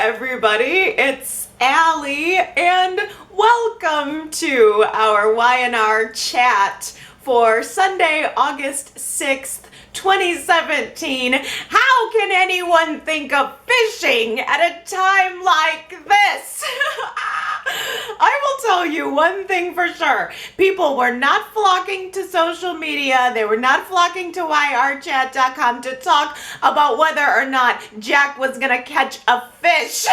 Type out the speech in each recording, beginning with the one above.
everybody, it's Allie, and welcome to our Y&R Chat for Sunday, August 6th, 2017. How can anyone think of fishing at a time like this? I will tell you one thing for sure. People were not flocking to social media. They were not flocking to YRChat.com to talk about whether or not Jack was gonna catch a fish.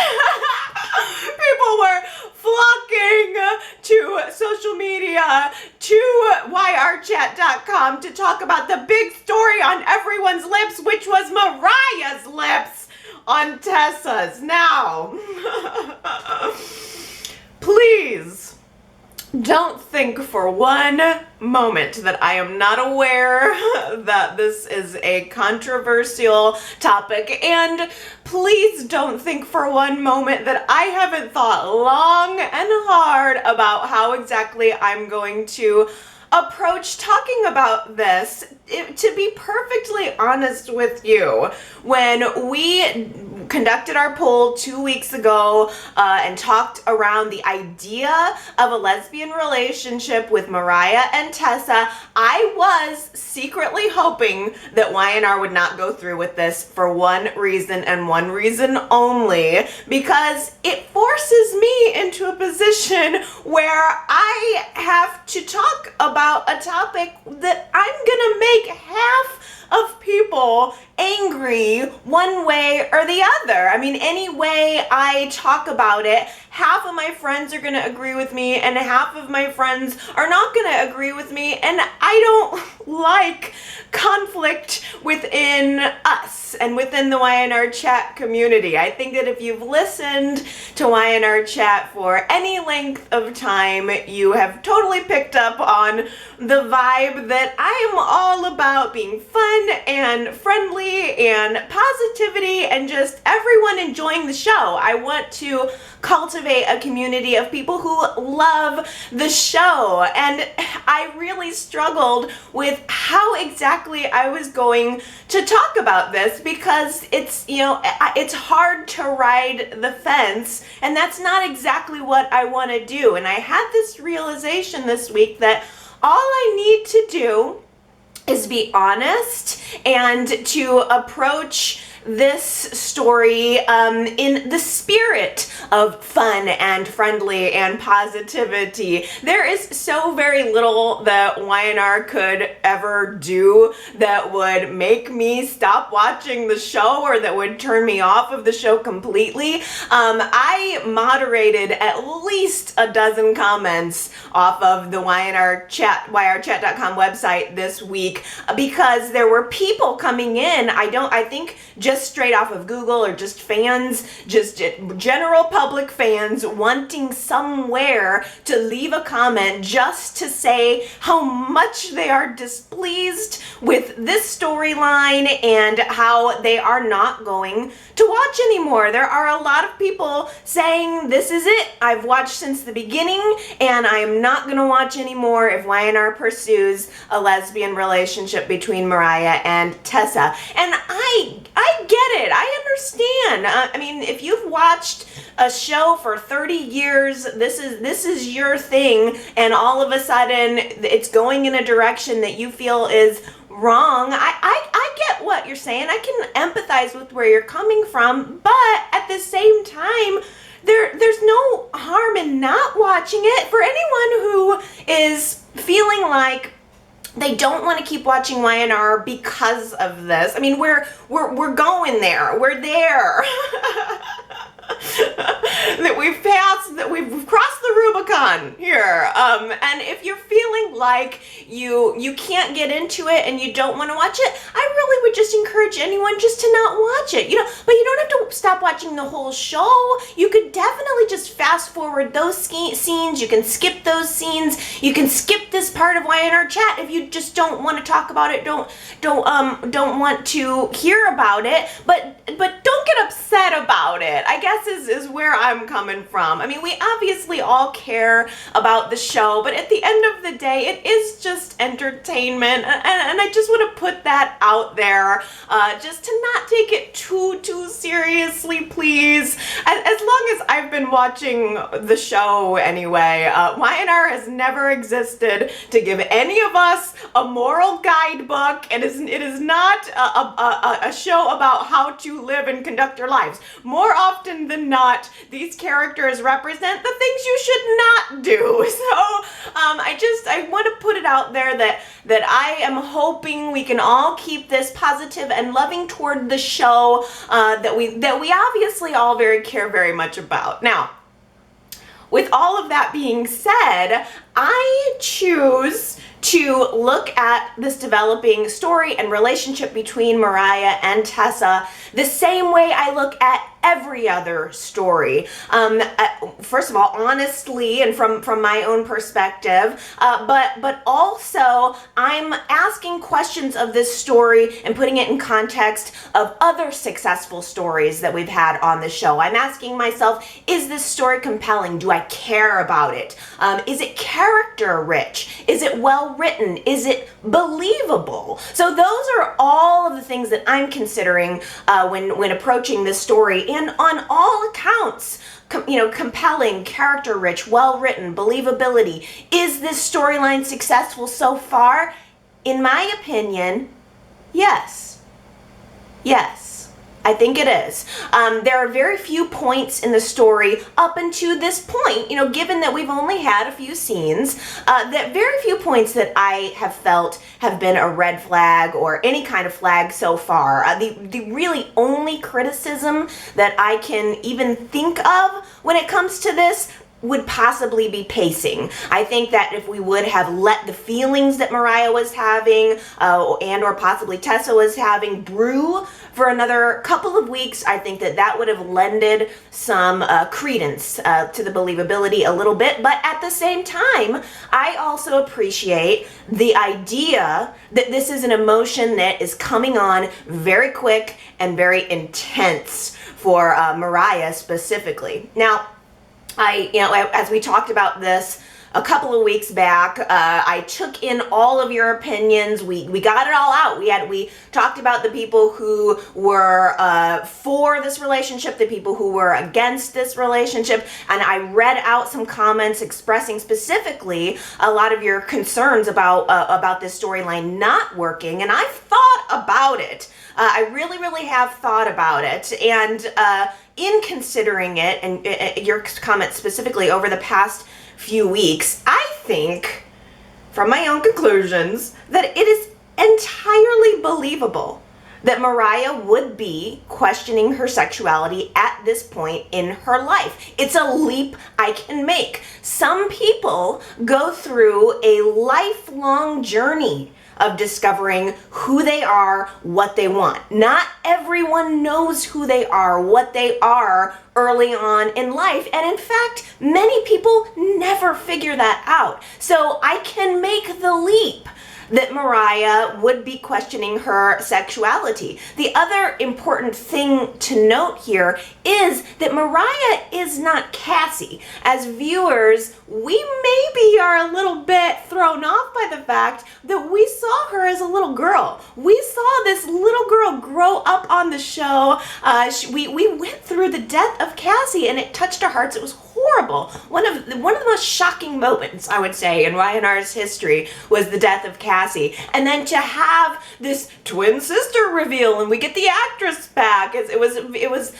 People were flocking to social media, to YRChat.com to talk about the big story on everyone's lips, which was Mariah's lips on Tessa's. Now, please don't think for one moment that I am not aware that this is a controversial topic, and please don't think for one moment that I haven't thought long and hard about how exactly I'm going to approach talking about this. To be perfectly honest with you, when we conducted our poll 2 weeks ago and talked around the idea of a lesbian relationship with Mariah and Tessa, I was secretly hoping that Y&R would not go through with this for one reason and one reason only, because it forces me into a position where I have to talk about a topic that I'm gonna make half of people angry one way or the other. I mean, any way I talk about it, half of my friends are gonna agree with me and half of my friends are not gonna agree with me, and I don't like conflict within us and within the Y&R Chat community. I think that if you've listened to Y&R Chat for any length of time, you have totally picked up on the vibe that I am all about being fun and friendly and positivity and just everyone enjoying the show. I want to cultivate a community of people who love the show, and I really struggled with how exactly I was going to talk about this, because it's, you know, it's hard to ride the fence, and that's not exactly what I want to do. And I had this realization this week that all I need to do is be honest and to approach this story in the spirit of fun and friendly and positivity. There is so very little that Y&R could ever do that would make me stop watching the show or that would turn me off of the show completely. I moderated at least a dozen comments off of the Y&R Chat, YRChat.com website this week because there were people coming in, I think just straight off of Google, or just fans, just general public fans wanting somewhere to leave a comment just to say how much they are displeased with this storyline and how they are not going to watch anymore. There are a lot of people saying, this is it, I've watched since the beginning and I am not going to watch anymore if Y&R pursues a lesbian relationship between Mariah and Tessa. And I get it. I understand. I mean, if you've watched a show for 30 years, this is your thing, and all of a sudden it's going in a direction that you feel is wrong. I get what you're saying. I can empathize with where you're coming from, but at the same time, there's no harm in not watching it. For anyone who is feeling like they don't want to keep watching Y&R because of this, I mean, we're going there. We're there. that we've crossed the Rubicon here. And if you're feeling like you can't get into it and you don't want to watch it, I really would just encourage anyone just to not watch it. You know, but you don't have to stop watching the whole show. You could definitely just fast forward those scenes. You can skip those scenes. You can skip this part of Y&R Chat if you just don't want to talk about it. Don't want to hear about it. But don't get upset about it, I guess is where I'm coming from. I mean, we obviously all all care about the show, but at the end of the day, it is just entertainment, and I just want to put that out there, just to not take it too seriously, please. As long as I've been watching the show anyway, Y&R has never existed to give any of us a moral guidebook. It is not a show about how to live and conduct your lives. More often than not, these characters represent the things you should not do. So I want to put it out there that I am hoping we can all keep this positive and loving toward the show that we obviously all care very much about. Now, with all of that being said, I choose to look at this developing story and relationship between Mariah and Tessa the same way I look at every other story. First of all, honestly, and from my own perspective, but also I'm asking questions of this story and putting it in context of other successful stories that we've had on the show. I'm asking myself, is this story compelling? Do I care about it? Is it character rich? Is it well written? Is it believable? So those are all of the things that I'm considering when approaching this story, and on all accounts, compelling, character rich, well written, believability. Is this storyline successful so far? In my opinion, yes. Yes. I think it is. There are very few points in the story up until this point, given that we've only had a few scenes, that very few points that I have felt have been a red flag or any kind of flag so far. The really only criticism that I can even think of when it comes to this would possibly be pacing. I think that if we would have let the feelings that Mariah was having and or possibly Tessa was having brew for another couple of weeks, I think that would have lended some credence to the believability a little bit. But at the same time, I also appreciate the idea that this is an emotion that is coming on very quick and very intense for Mariah specifically. Now, as we talked about this a couple of weeks back, I took in all of your opinions. We got it all out. We talked about the people who were for this relationship, the people who were against this relationship, and I read out some comments expressing specifically a lot of your concerns about this storyline not working, and I've thought about it. I really have thought about it, and in considering it, and your comments specifically over the past few weeks, I think, from my own conclusions, that it is entirely believable that Mariah would be questioning her sexuality at this point in her life. It's a leap I can make. Some people go through a lifelong journey of discovering who they are, what they want. Not everyone knows who they are, what they are early on in life. And in fact, many people never figure that out. So I can make the leap that Mariah would be questioning her sexuality. The other important thing to note here is that Mariah is not Cassie. As viewers, we maybe are a little bit thrown off by the fact that we saw her as a little girl. We saw this little girl grow up on the show. We went through the death of Cassie, and it touched our hearts. It was horrible. One of the most shocking moments, I would say, in Y&R's history was the death of Cassie. And then to have this twin sister reveal, and we get the actress back. It was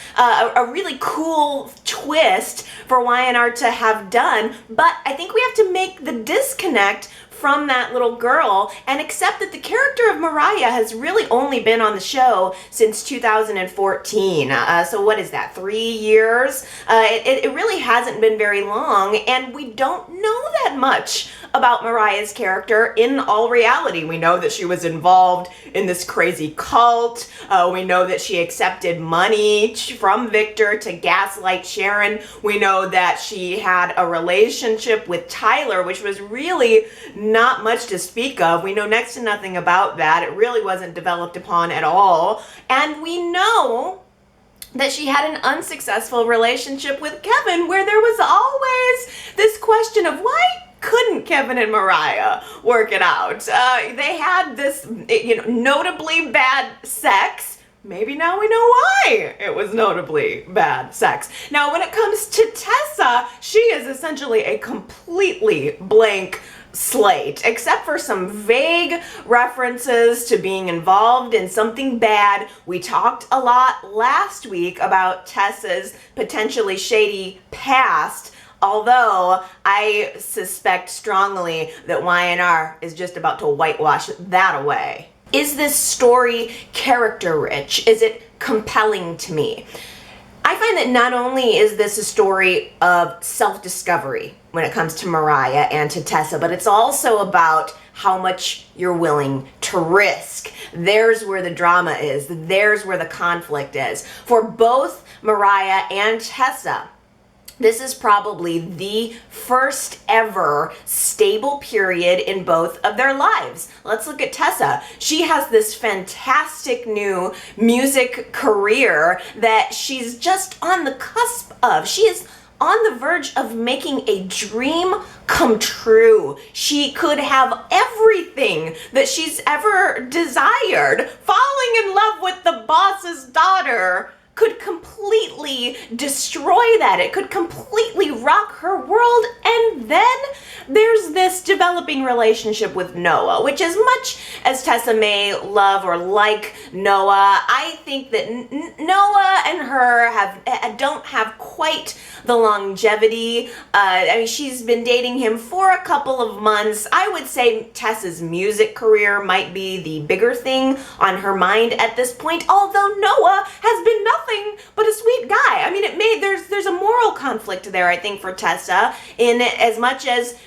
a really cool twist for Y&R to have done. But I think we have to make the disconnect from that little girl and accept that the character of Mariah has really only been on the show since 2014. So what is that, 3 years? It really hasn't been very long, and we don't know that much about Mariah's character in all reality. We know that she was involved in this crazy cult. We know that she accepted money from Victor to gaslight Sharon. We know that she had a relationship with Tyler, which was really not much to speak of. We know next to nothing about that. It really wasn't developed upon at all. And we know that she had an unsuccessful relationship with Kevin, where there was always this question of why couldn't Kevin and Mariah work it out? They had this, notably bad sex. Maybe now we know why it was notably bad sex. Now, when it comes to Tessa, she is essentially a completely blank slate, except for some vague references to being involved in something bad. We talked a lot last week about Tessa's potentially shady past, although I suspect strongly that Y&R is just about to whitewash that away. Is this story character rich? Is it compelling to me? I find that not only is this a story of self-discovery when it comes to Mariah and to Tessa, but it's also about how much you're willing to risk. There's where the drama is. There's where the conflict is. For both Mariah and Tessa, this is probably the first ever stable period in both of their lives. Let's look at Tessa. She has this fantastic new music career that she's just on the cusp of. She is on the verge of making a dream come true. She could have everything that she's ever desired. Falling in love with the boss's daughter could completely destroy that. It could completely rock her world. And then there's this developing relationship with Noah, which, as much as Tessa may love or like Noah, I think that Noah and her don't have quite the longevity. She's been dating him for a couple of months. I would say Tessa's music career might be the bigger thing on her mind at this point, although Noah has been nothing but a sweet guy. There's a moral conflict there, I think, for Tessa, in as much as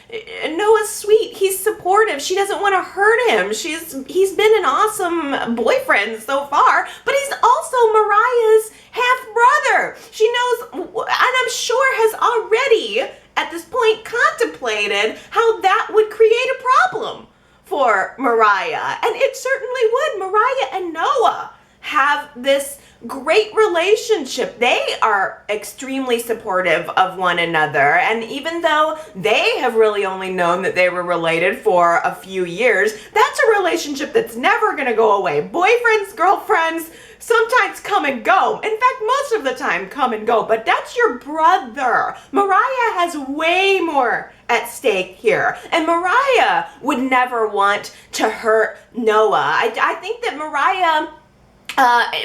Noah's sweet, he's supportive, she doesn't want to hurt him, he's been an awesome boyfriend so far, but he's also Mariah's half-brother. She knows, and I'm sure has already, at this point, contemplated how that would create a problem for Mariah, and it certainly would. Mariah and Noah have this great relationship. They are extremely supportive of one another, and even though they have really only known that they were related for a few years, that's a relationship that's never going to go away. Boyfriends, girlfriends sometimes come and go. In fact, most of the time come and go, but that's your brother. Mariah has way more at stake here, and Mariah would never want to hurt Noah. I think that Mariah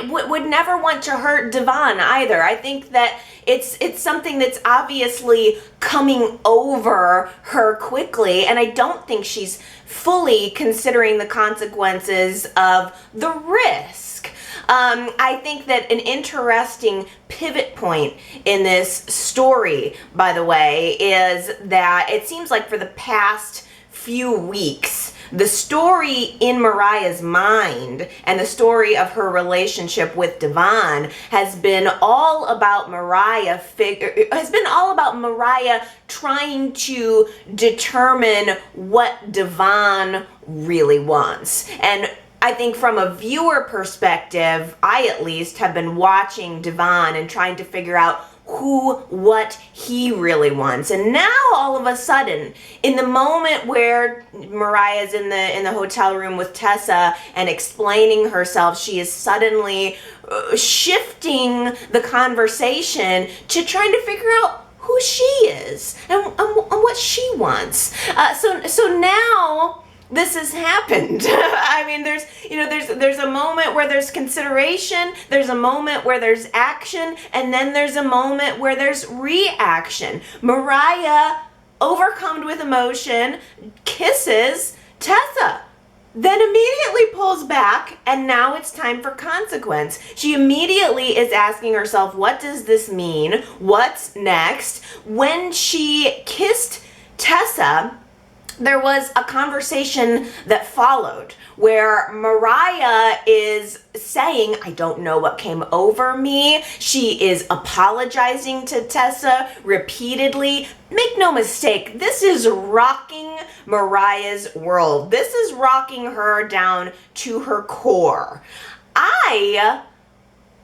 would never want to hurt Devon either. I think that it's something that's obviously coming over her quickly, and I don't think she's fully considering the consequences of the risk. I think that an interesting pivot point in this story, by the way, is that it seems like for the past few weeks, the story in Mariah's mind and the story of her relationship with Devon has been all about Mariah trying to determine what Devon really wants. And I think from a viewer perspective, I at least have been watching Devon and trying to figure out what he really wants. And now all of a sudden, in the moment where Mariah's in the hotel room with Tessa and explaining herself, she is suddenly shifting the conversation to trying to figure out who she is and what she wants. So now this has happened. There's a moment where there's consideration, there's a moment where there's action, and then there's a moment where there's reaction. Mariah, overcome with emotion, kisses Tessa, then immediately pulls back, and now it's time for consequence. She immediately is asking herself, what does this mean? What's next? When she kissed Tessa, there was a conversation that followed where Mariah is saying, I don't know what came over me. She is apologizing to Tessa repeatedly. Make no mistake, this is rocking Mariah's world. This is rocking her down to her core. I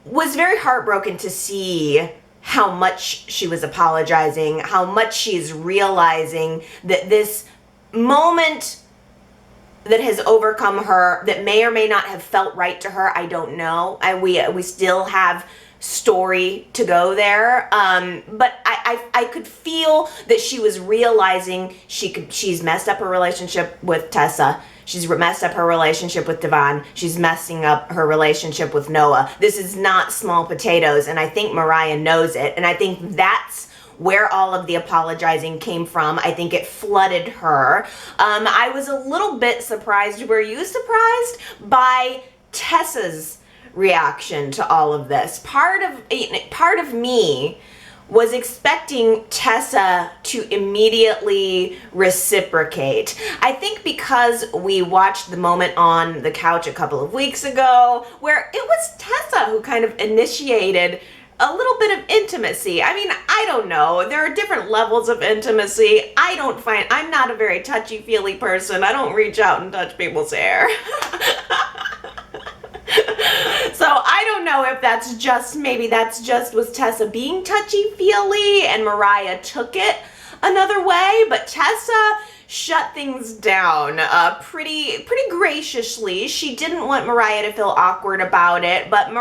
was very heartbroken to see how much she was apologizing, how much she's realizing that this moment that has overcome her, that may or may not have felt right to her, I don't know. We still have story to go there, but I could feel that she was realizing she's messed up her relationship with Tessa. She's messed up her relationship with Devon. She's messing up her relationship with Noah. This is not small potatoes, and I think Mariah knows it, and I think that's where all of the apologizing came from. I think it flooded her. I was a little bit surprised. Were you surprised by Tessa's reaction to all of this? Part of me was expecting Tessa to immediately reciprocate. I think because we watched the moment on the couch a couple of weeks ago where it was Tessa who kind of initiated a little bit of intimacy. I mean, I don't know. There are different levels of intimacy. I'm not a very touchy-feely person. I don't reach out and touch people's hair. So I don't know if was Tessa being touchy-feely and Mariah took it another way, but Tessa shut things down pretty graciously. She didn't want Mariah to feel awkward about it, but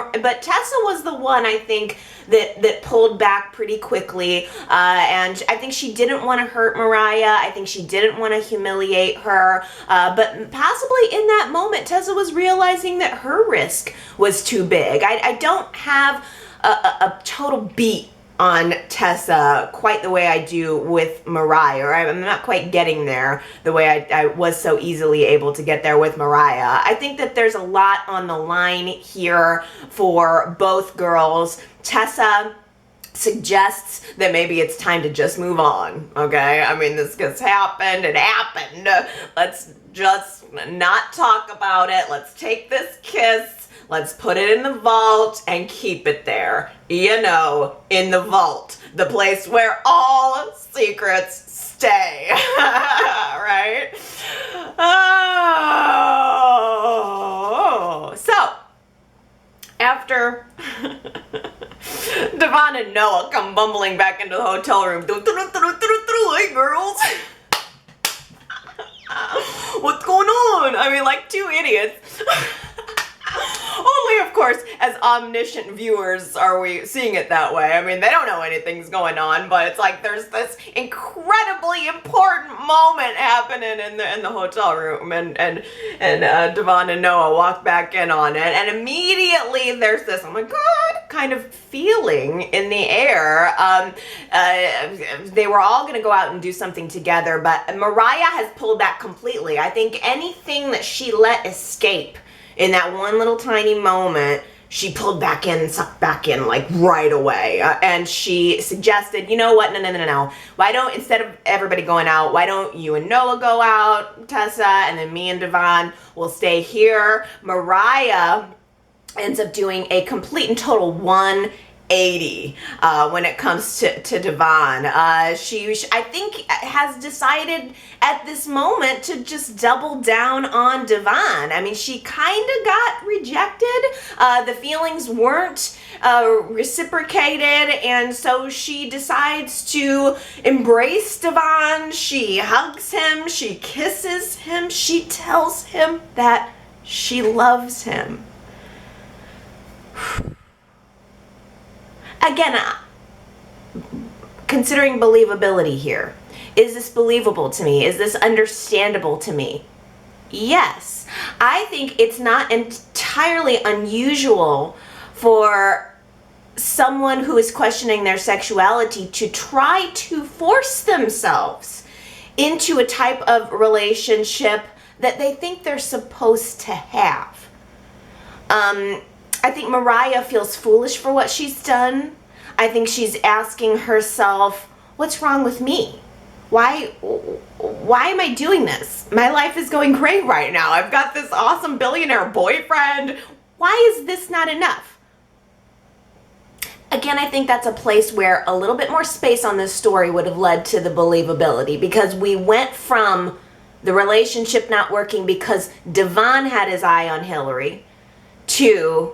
Tessa was the one, I think, that pulled back pretty quickly, and I think she didn't want to hurt Mariah. I think she didn't want to humiliate her, but possibly in that moment, Tessa was realizing that her risk was too big. I don't have a total beat on Tessa quite the way I do with Mariah, or I'm not quite getting there the way I was so easily able to get there with Mariah. I think that there's a lot on the line here for both girls. Tessa suggests that maybe it's time to just move on, okay? I mean, this just happened, it happened. Let's just not talk about it. Let's take this kiss. Let's put it in the vault and keep it there. You know, in the vault. The place where all secrets stay. Right? Oh. So, after Devon and Noah come bumbling back into the hotel room. Hey, girls. What's going on? I mean, like two idiots. Only, of course, as omniscient viewers are we seeing it that way. I mean, they don't know anything's going on, but it's like there's this incredibly important moment happening in the hotel room, and Devon and Noah walk back in on it, and immediately there's this, oh my God, kind of feeling in the air. They were all going to go out and do something together, but Mariah has pulled back completely. I think anything that she let escape in that one little tiny moment, she pulled back in and sucked back in like right away. And she suggested, you know what, no. Why don't, instead of everybody going out, why don't you and Noah go out, Tessa, and then me and Devon will stay here. Mariah ends up doing a complete and total 180 when it comes to Devon. She I think has decided at this moment to just double down on Devon. I mean, she kind of got rejected. The feelings weren't reciprocated, and so she decides to embrace Devon. She hugs him, she kisses him, she tells him that she loves him. Again, considering believability here, is this believable to me? Is this understandable to me? Yes. I think it's not entirely unusual for someone who is questioning their sexuality to try to force themselves into a type of relationship that they think they're supposed to have. I think Mariah feels foolish for what she's done. I think she's asking herself, what's wrong with me? Why am I doing this? My life is going great right now. I've got this awesome billionaire boyfriend. Why is this not enough? Again, I think that's a place where a little bit more space on this story would have led to the believability, because we went from the relationship not working because Devon had his eye on Hillary to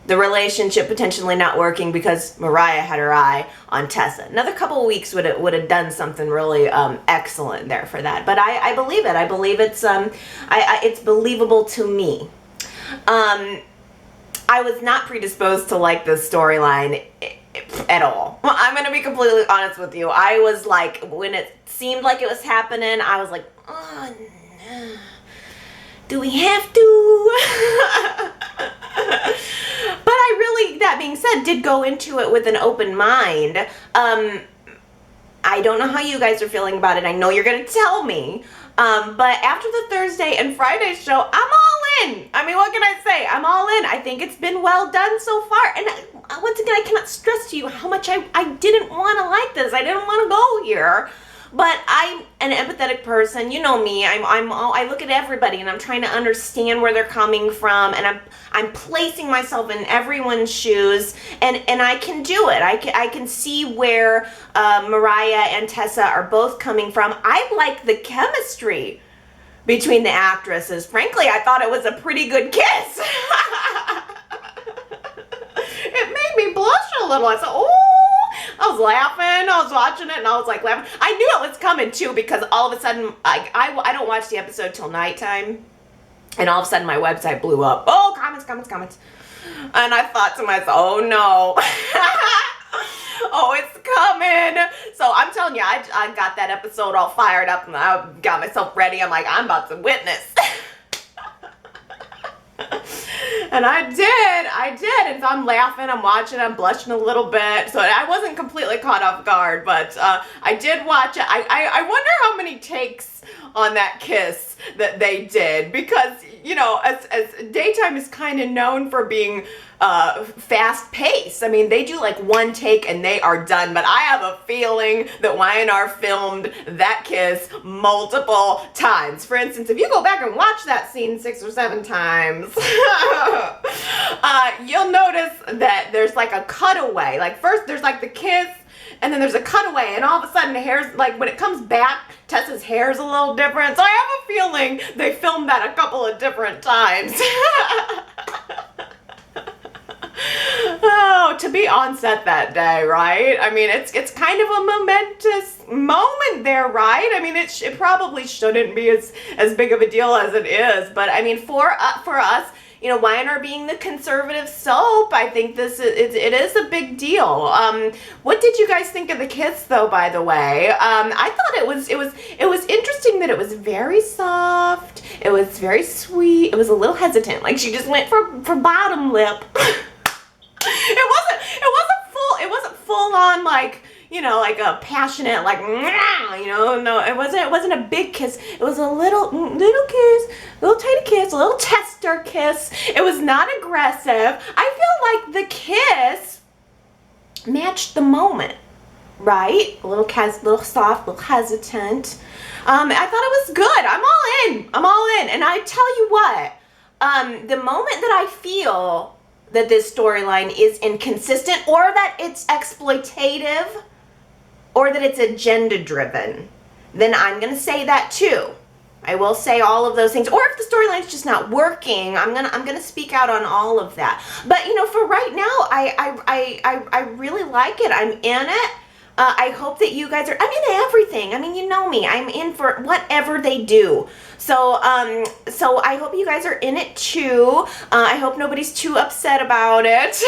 the relationship potentially not working because Mariah had her eye on Tessa. Another couple of weeks would have done something really excellent there for that. But I believe it. I believe it's believable to me. I was not predisposed to like this storyline at all. Well, I'm gonna be completely honest with you. I was like, when it seemed like it was happening, I was like, oh no, do we have to? But I really, that being said, did go into it with an open mind. I don't know how you guys are feeling about it. I know you're gonna tell me. But after the Thursday and Friday show, I'm all in. I mean, what can I say? I'm all in. I think it's been well done so far. And once again, I cannot stress to you how much I didn't want to like this. I didn't want to go here. But I'm an empathetic person. You know me. I look at everybody and I'm trying to understand where they're coming from, and I'm placing myself in everyone's shoes, and I can do it. I can see where Mariah and Tessa are both coming from. I like the chemistry between the actresses. Frankly, I thought it was a pretty good kiss. It made me blush a little. I said, oh. I was laughing, I was watching it, and I was like laughing. I knew it was coming too, because all of a sudden, I don't watch the episode till nighttime, and all of a sudden my website blew up. Oh, comments. And I thought to myself, oh no. Oh, it's coming. So I'm telling you, I got that episode all fired up, and I got myself ready. I'm like, I'm about to witness. And I did, and so I'm laughing, I'm watching, I'm blushing a little bit, so I wasn't completely caught off guard, but I did watch it. I wonder how many takes on that kiss that they did, because, you know, as daytime is kind of known for being fast paced. I mean, they do like one take and they are done, but I have a feeling that Y&R filmed that kiss multiple times. For instance, if you go back and watch that scene 6 or 7 times, you'll notice that there's like a cutaway. Like first there's like the kiss, and then there's a cutaway, and all of a sudden the hair's like, when it comes back, Tessa's hair's a little different. So I have a feeling they filmed that a couple of different times. Oh, to be on set that day, right? I mean, it's kind of a momentous moment there, right? I mean, it probably shouldn't be as big of a deal as it is, but I mean, for us, you know, Y&R being the conservative soap, I think it is a big deal. What did you guys think of the kiss, though? By the way, I thought it was interesting that it was very soft. It was very sweet. It was a little hesitant, like she just went for bottom lip. It wasn't full on, like, you know, like a passionate, like, you know, no, it wasn't a big kiss. It was a little kiss, little tiny kiss, a little tester kiss. It was not aggressive. I feel like the kiss matched the moment, right? A little soft, a little hesitant. I thought it was good. I'm all in. And I tell you what, the moment that I feel that this storyline is inconsistent, or that it's exploitative, or that it's agenda driven, then I'm gonna say that too. I will say all of those things. Or if the storyline's just not working, I'm gonna speak out on all of that. But you know, for right now, I really like it. I'm in it. I hope that you guys are. I'm into everything. I mean, you know me. I'm in for whatever they do. So I hope you guys are in it too. I hope nobody's too upset about it.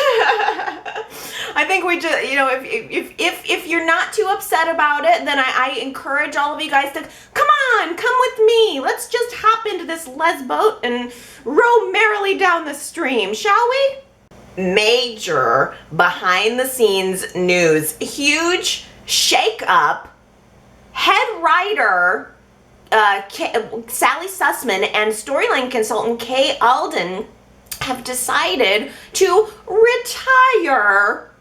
I think we just, you know, if you're not too upset about it, then I encourage all of you guys to come with me. Let's just hop into this boat and row merrily down the stream, shall we? Major behind the scenes news. Huge shake up. Head writer Sally Sussman and storyline consultant Kay Alden have decided to retire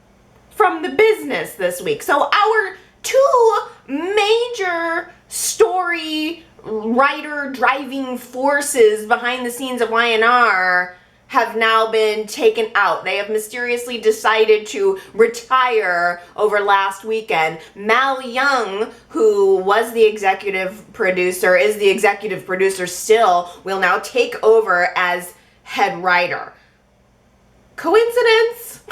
from the business this week. So our 2 major story writer driving forces behind the scenes of Y&R have now been taken out. They have mysteriously decided to retire over last weekend. Mal Young, who was the executive producer, is the executive producer still, will now take over as head writer. Coincidence?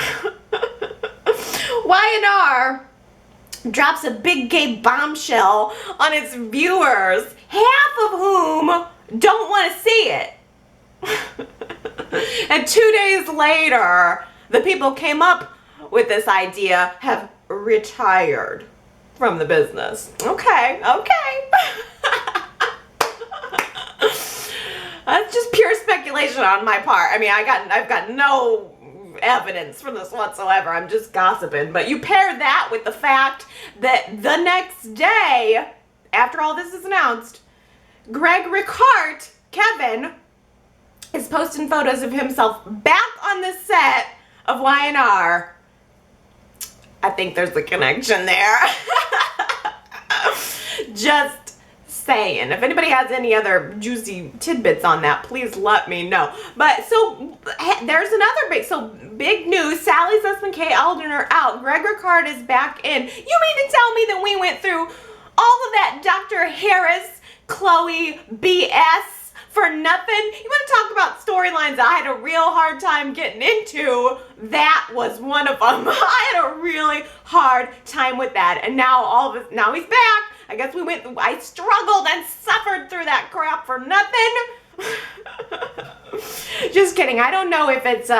Y&R drops a big gay bombshell on its viewers, half of whom don't want to see it. And 2 days later, the people came up with this idea have retired from the business. Okay. That's just pure speculation on my part. I mean, I've got no evidence for this whatsoever. I'm just gossiping. But you pair that with the fact that the next day, after all this is announced, Greg Ricart, Kevin, is posting photos of himself back on the set of Y&R. I think there's a connection there. Just saying. If anybody has any other juicy tidbits on that, please let me know. But so there's another big news. Sally Sussman, Kay Alden are out. Greg Ricart is back in. You mean to tell me that we went through all of that Dr. Harris, Chloe BS for nothing? You want to talk about storylines I had a real hard time getting into? That was one of them. I had a really hard time with that. And now now he's back. I guess I struggled and suffered through that crap for nothing. Just kidding. I don't know if it's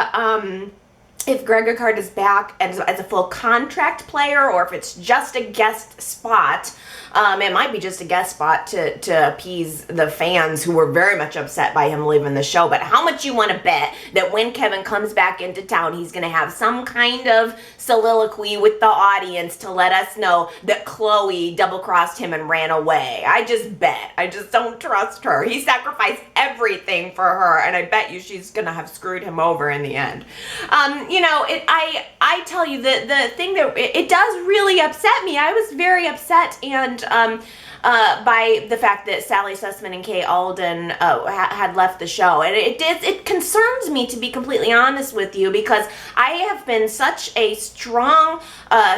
if Greg Ricart is back as a full contract player or if it's just a guest spot. It might be just a guest spot to appease the fans who were very much upset by him leaving the show. But how much you want to bet that when Kevin comes back into town, he's going to have some kind of soliloquy with the audience to let us know that Chloe double-crossed him and ran away? I just bet. I just don't trust her. He sacrificed everything for her, and I bet you she's going to have screwed him over in the end. I tell you, the thing that it does really upset me. I was very upset and by the fact that Sally Sussman and Kay Alden had left the show. And it concerns me, to be completely honest with you, because I have been such a strong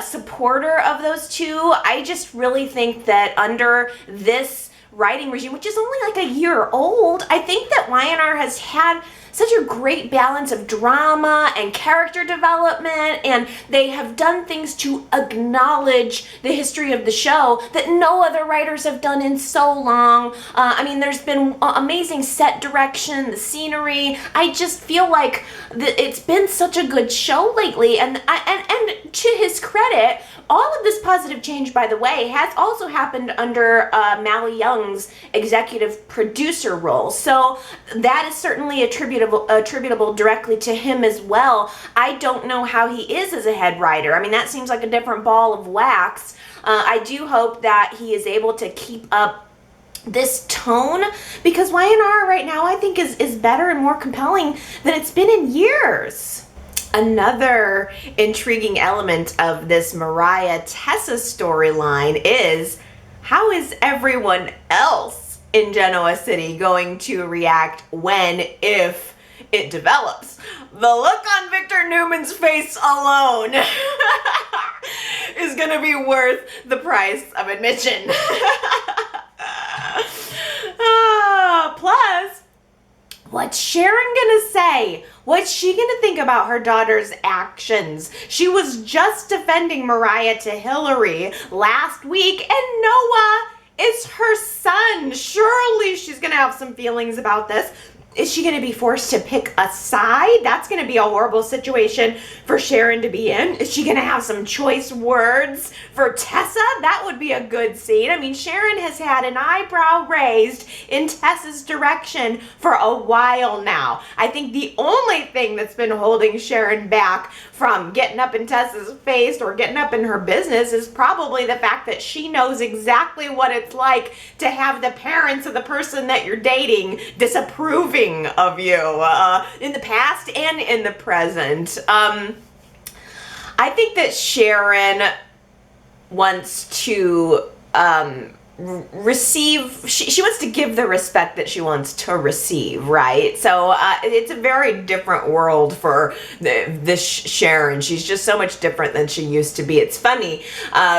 supporter of those two. I just really think that under this writing regime, which is only like a year old, I think that Y&R has had such a great balance of drama and character development, and they have done things to acknowledge the history of the show that no other writers have done in so long. I mean, there's been amazing set direction, the scenery. I just feel like it's been such a good show lately, and to his credit, all of this positive change, by the way, has also happened under Mally Young's executive producer role. So that is certainly attributable directly to him as well. I don't know how he is as a head writer. I mean, that seems like a different ball of wax. I do hope that he is able to keep up this tone, because Y&R right now I think is better and more compelling than it's been in years. Another intriguing element of this Mariah Tessa storyline is, how is everyone else in Genoa City going to react if it develops? The look on Victor Newman's face alone is going to be worth the price of admission. Plus, what's Sharon gonna say? What's she gonna think about her daughter's actions? She was just defending Mariah to Hillary last week, and Noah is her son. Surely she's gonna have some feelings about this. Is she going to be forced to pick a side? That's going to be a horrible situation for Sharon to be in. Is she going to have some choice words for Tessa? That would be a good scene. I mean, Sharon has had an eyebrow raised in Tessa's direction for a while now. I think the only thing that's been holding Sharon back from getting up in Tessa's face or getting up in her business is probably the fact that she knows exactly what it's like to have the parents of the person that you're dating disapproving of you in the past and in the present. I think that Sharon wants to receive, she wants to give the respect that she wants to receive, right? So it's a very different world for this Sharon. She's just so much different than she used to be. It's funny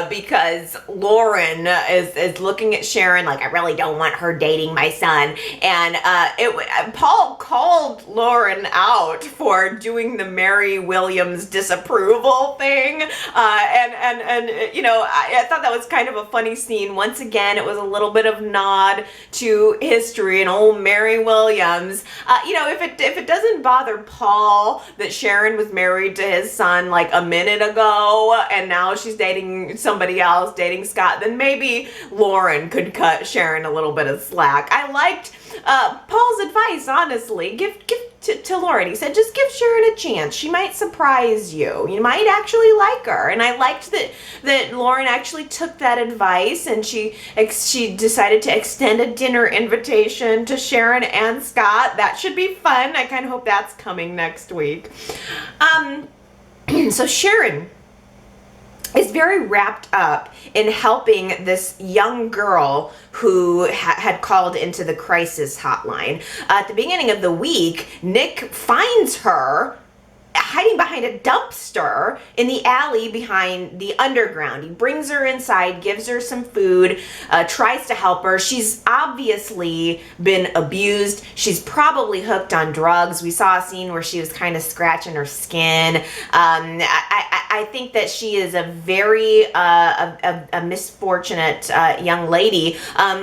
because Lauren is looking at Sharon like, I really don't want her dating my son. And Paul called Lauren out for doing the Mary Williams disapproval thing. And you know, I thought that was kind of a funny scene. Once again, it was a little bit of nod to history and old Mary Williams. You know, if it doesn't bother Paul that Sharon was married to his son like a minute ago and now she's dating somebody else, dating Scott, then maybe Lauren could cut Sharon a little bit of slack. I liked Paul's advice, honestly. Give to Lauren. He said, just give Sharon a chance. She might surprise you. You might actually like her. And I liked that Lauren actually took that advice and she decided to extend a dinner invitation to Sharon and Scott. That should be fun. I kind of hope that's coming next week. So Sharon is very wrapped up in helping this young girl who had called into the crisis hotline. At the beginning of the week, Nick finds her hiding behind a dumpster in the alley behind the underground. He brings her inside, gives her some food, tries to help her. She's obviously been abused. She's probably hooked on drugs. We saw a scene where she was kind of scratching her skin. I think that she is a very a misfortunate young lady.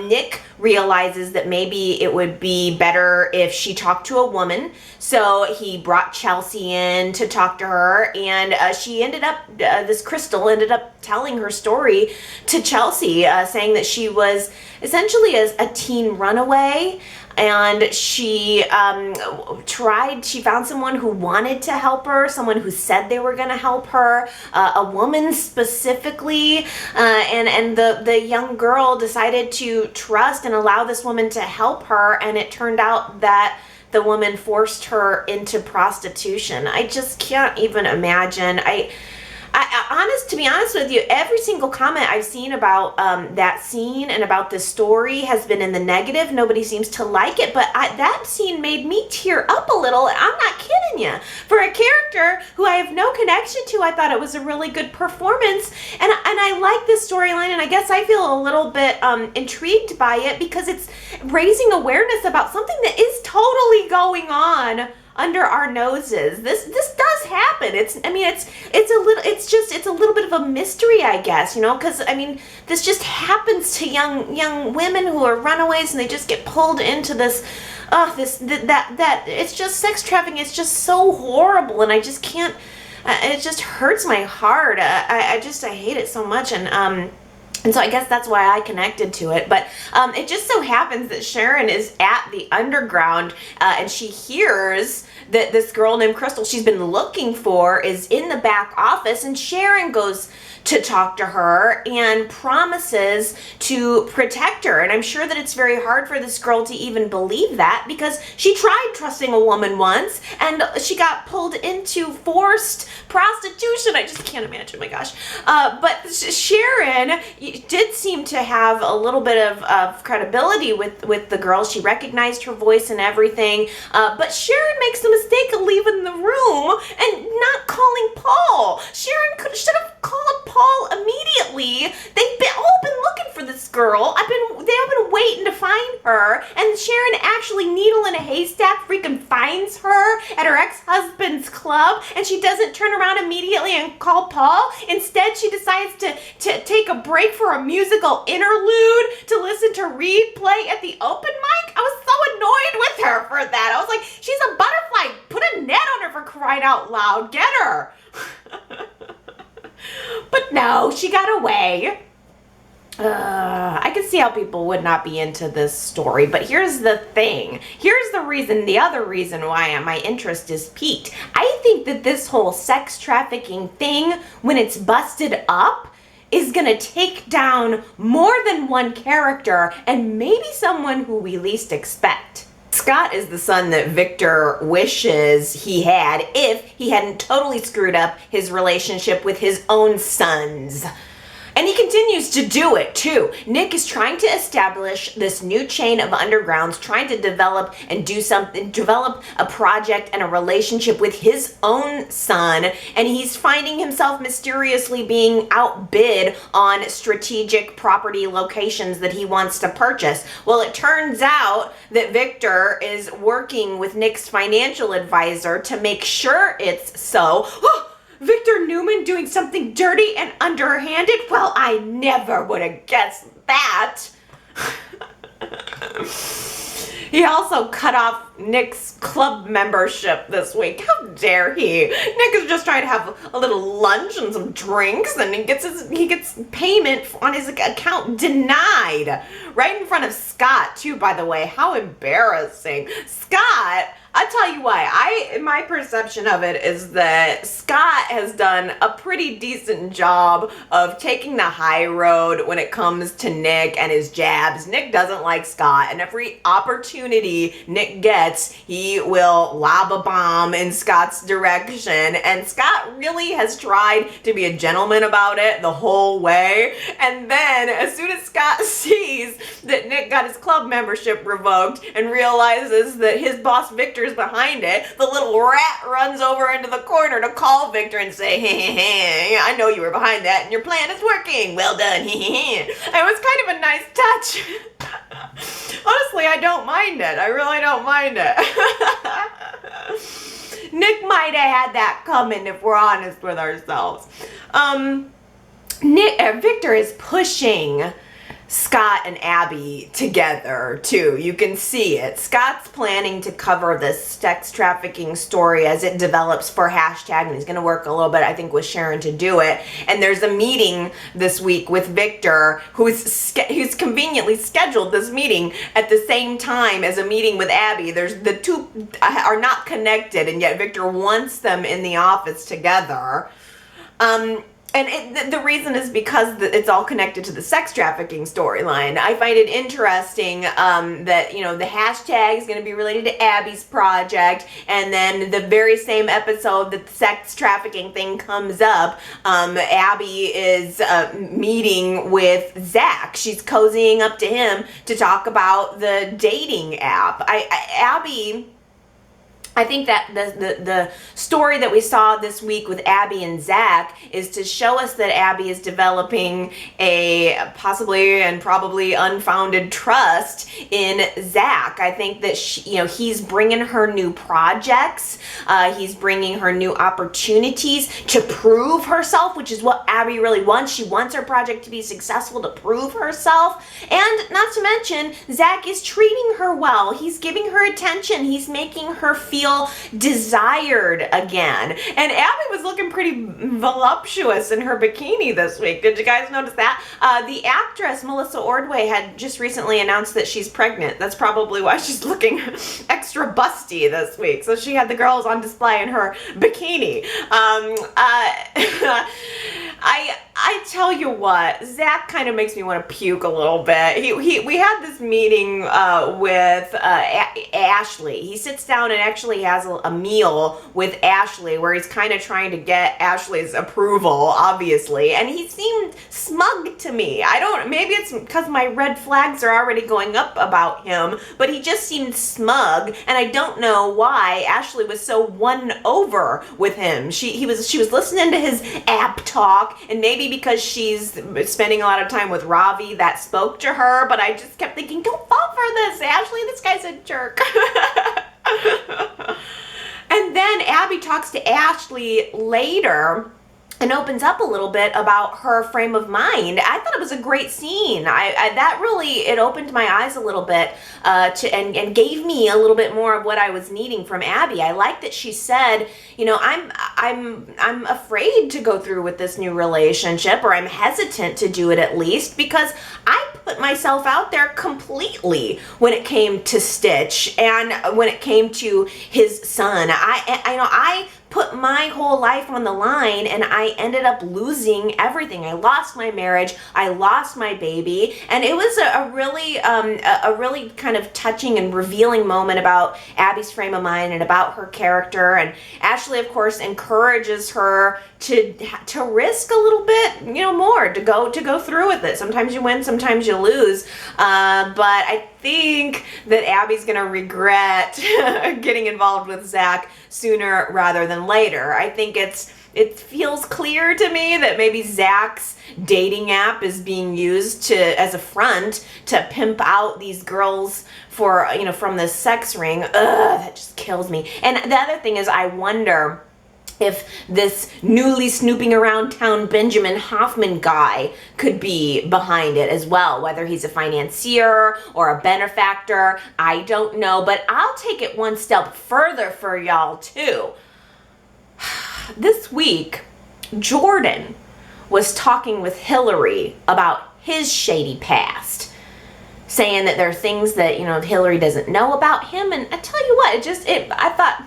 Nick realizes that maybe it would be better if she talked to a woman. So he brought Chelsea in to talk to her, and she ended up, this Crystal ended up telling her story to Chelsea, saying that she was essentially a teen runaway, and she she found someone who wanted to help her, someone who said they were going to help her, a woman specifically, and the young girl decided to trust and allow this woman to help her, and it turned out that the woman forced her into prostitution. I just can't even imagine. To be honest with you, every single comment I've seen about that scene and about this story has been in the negative. Nobody seems to like it, but that scene made me tear up a little. I'm not kidding you. For a character who I have no connection to, I thought it was a really good performance, and I like this storyline, and I guess I feel a little bit intrigued by it because it's raising awareness about something that is totally going on under our noses. This does happen. It's a little bit of a mystery, I guess, you know, because I mean, this just happens to young women who are runaways, and they just get pulled into this it's just sex trafficking. It's just so horrible, and I just can't. It just hurts my heart. I hate it so much, and so I guess that's why I connected to it. But it just so happens that Sharon is at the underground and she hears that this girl named Crystal she's been looking for is in the back office, and Sharon goes to talk to her and promises to protect her. And I'm sure that it's very hard for this girl to even believe that, because she tried trusting a woman once and she got pulled into forced prostitution. I just can't imagine, my gosh. But Sharon did seem to have a little bit of credibility with the girl. She recognized her voice and everything. But Sharon makes the mistake of leaving the room and not calling Paul. Sharon should have called Paul immediately. They've all been looking for this girl. They have been waiting to find her, and Sharon actually, needle in a haystack, freaking finds her at her ex-husband's club, and she doesn't turn around immediately and call Paul. Instead, she decides to take a break for a musical interlude to listen to Reed play at the open mic. I was so annoyed with her for that. I was like, she's a butterfly. Put a net on her, for crying out loud. Get her. But no, she got away. I can see how people would not be into this story, but here's the thing. Here's the reason, the other reason why my interest is piqued. I think that this whole sex trafficking thing, when it's busted up, is gonna take down more than one character, and maybe someone who we least expect. Scott is the son that Victor wishes he had if he hadn't totally screwed up his relationship with his own sons. And he continues to do it too. Nick is trying to establish this new chain of undergrounds, trying to develop a project and a relationship with his own son. And he's finding himself mysteriously being outbid on strategic property locations that he wants to purchase. Well, it turns out that Victor is working with Nick's financial advisor to make sure it's so. Victor Newman doing something dirty and underhanded? Well, I never would have guessed that. He also cut off Nick's club membership this week. How dare he? Nick is just trying to have a little lunch and some drinks, and he gets payment on his account denied. Right in front of Scott, too, by the way. How embarrassing. Scott, I'll tell you why. My perception of it is that Scott has done a pretty decent job of taking the high road when it comes to Nick and his jabs. Nick doesn't like Scott, and every opportunity Nick gets, he will lob a bomb in Scott's direction. And Scott really has tried to be a gentleman about it the whole way. And then as soon as Scott sees that Nick got his club membership revoked and realizes that his boss Victor's behind it, the little rat runs over into the corner to call Victor and say, hey, I know you were behind that and your plan is working. Well done. It was kind of a nice touch. Honestly, I don't mind it. I really don't mind it. Nick might have had that coming if we're honest with ourselves. Victor is pushing Scott and Abby together too. You can see it. Scott's planning to cover this sex trafficking story as it develops for hashtag, and he's going to work a little bit, I think, with Sharon to do it. And there's a meeting this week with Victor, who's conveniently scheduled this meeting at the same time as a meeting with Abby. The two are not connected, and yet Victor wants them in the office together. And the reason is because it's all connected to the sex trafficking storyline. I find it interesting that, the hashtag is going to be related to Abby's project, and then the very same episode that the sex trafficking thing comes up, Abby is meeting with Zach. She's cozying up to him to talk about the dating app. I think that the story that we saw this week with Abby and Zach is to show us that Abby is developing a possibly and probably unfounded trust in Zach. I think that he's bringing her new projects. He's bringing her new opportunities to prove herself, which is what Abby really wants. She wants her project to be successful, to prove herself. And not to mention, Zach is treating her well. He's giving her attention. He's making her feel desired again. And Abby was looking pretty voluptuous in her bikini this week. Did you guys notice that? The actress Melissa Ordway had just recently announced that she's pregnant. That's probably why she's looking extra busty this week. So she had the girls on display in her bikini. I tell you what, Zach kind of makes me want to puke a little bit. We had this meeting with Ashley. He sits down and actually has a meal with Ashley where he's kind of trying to get Ashley's approval, obviously. And he seemed smug to me. Maybe it's because my red flags are already going up about him, but he just seemed smug, and I don't know why Ashley was so won over with him. She was listening to his app talk, and maybe because she's spending a lot of time with Ravi, that spoke to her, but I just kept thinking, don't fall for this, Ashley, this guy's a jerk. And then Abby talks to Ashley later and opens up a little bit about her frame of mind. I thought it was a great scene. That really, it opened my eyes a little bit and gave me a little bit more of what I was needing from Abby. I like that she said, I'm afraid to go through with this new relationship, or I'm hesitant to do it at least, because I put myself out there completely when it came to Stitch and when it came to his son. I put my whole life on the line and I ended up losing everything. I lost my marriage, I lost my baby, and it was a really kind of touching and revealing moment about Abby's frame of mind and about her character. And Ashley, of course, encourages her to risk a little bit, more, to go through with it. Sometimes you win, sometimes you lose, but I think that Abby's gonna regret getting involved with Zach sooner rather than later. I think it feels clear to me that maybe Zach's dating app is being used as a front to pimp out these girls for, from this sex ring. Ugh, that just kills me. And the other thing is, I wonder if this newly snooping around town Benjamin Hawkman guy could be behind it as well, whether he's a financier or a benefactor, I don't know, but I'll take it one step further for y'all too. This week, Jordan was talking with Hillary about his shady past, saying that there are things that, Hillary doesn't know about him, and I tell you what, I thought,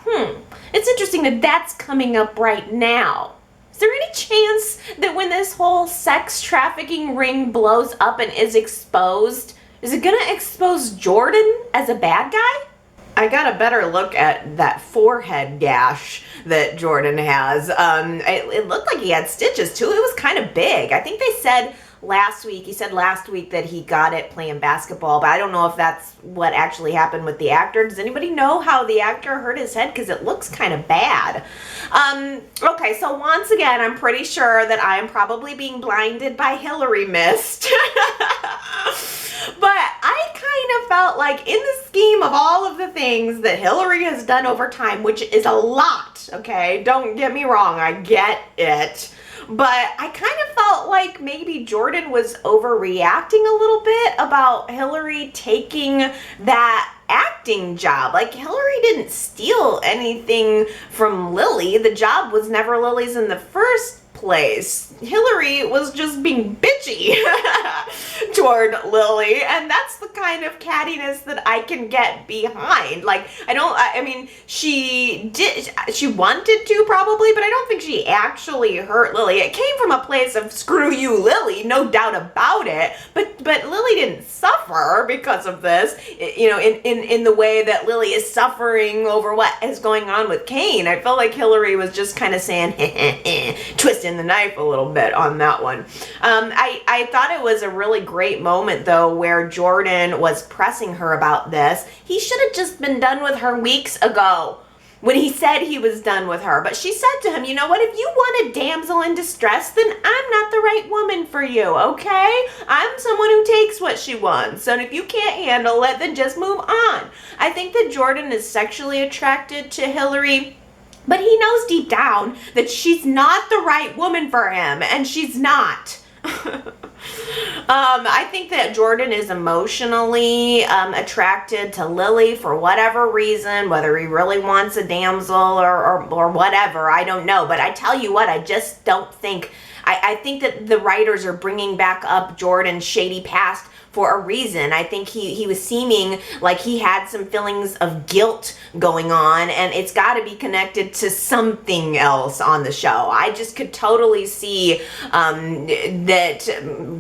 it's interesting that that's coming up right now. Is there any chance that when this whole sex trafficking ring blows up and is exposed, is it gonna expose Jordan as a bad guy? I got a better look at that forehead gash that Jordan has. It looked like he had stitches too. It was kind of big. I think he said last week that he got it playing basketball, but I don't know if that's what actually happened with the actor. Does anybody know how the actor hurt his head? Because it looks kind of bad. Okay, so once again, I'm pretty sure that I am probably being blinded by Hillary mist. But I kind of felt like, in the scheme of all of the things that Hillary has done over time, which is a lot, okay? Don't get me wrong, I get it. But I kind of felt like maybe Jordan was overreacting a little bit about Hillary taking that acting job. Like, Hillary didn't steal anything from Lily. The job was never Lily's in the first place. Hillary was just being bitchy toward Lily, and that's the kind of cattiness that I can get behind. Like, she wanted to probably, but I don't think she actually hurt Lily. It came from a place of screw you, Lily, no doubt about it, but Lily didn't suffer because of this, in the way that Lily is suffering over what is going on with Kane. I felt like Hillary was just kind of saying, twisting the knife a little bit on that one. I thought it was a really great moment, though, where Jordan was pressing her about this. He should have just been done with her weeks ago when he said he was done with her. But she said to him, you know what, if you want a damsel in distress, then I'm not the right woman for you, okay? I'm someone who takes what she wants. And if you can't handle it, then just move on. I think that Jordan is sexually attracted to Hillary, but he knows deep down that she's not the right woman for him, and she's not. I think that Jordan is emotionally attracted to Lily for whatever reason, whether he really wants a damsel or whatever, I don't know. But I tell you what, I just don't think, I think that the writers are bringing back up Jordan's shady past for a reason. I think he was seeming like he had some feelings of guilt going on, and it's got to be connected to something else on the show. I just could totally see that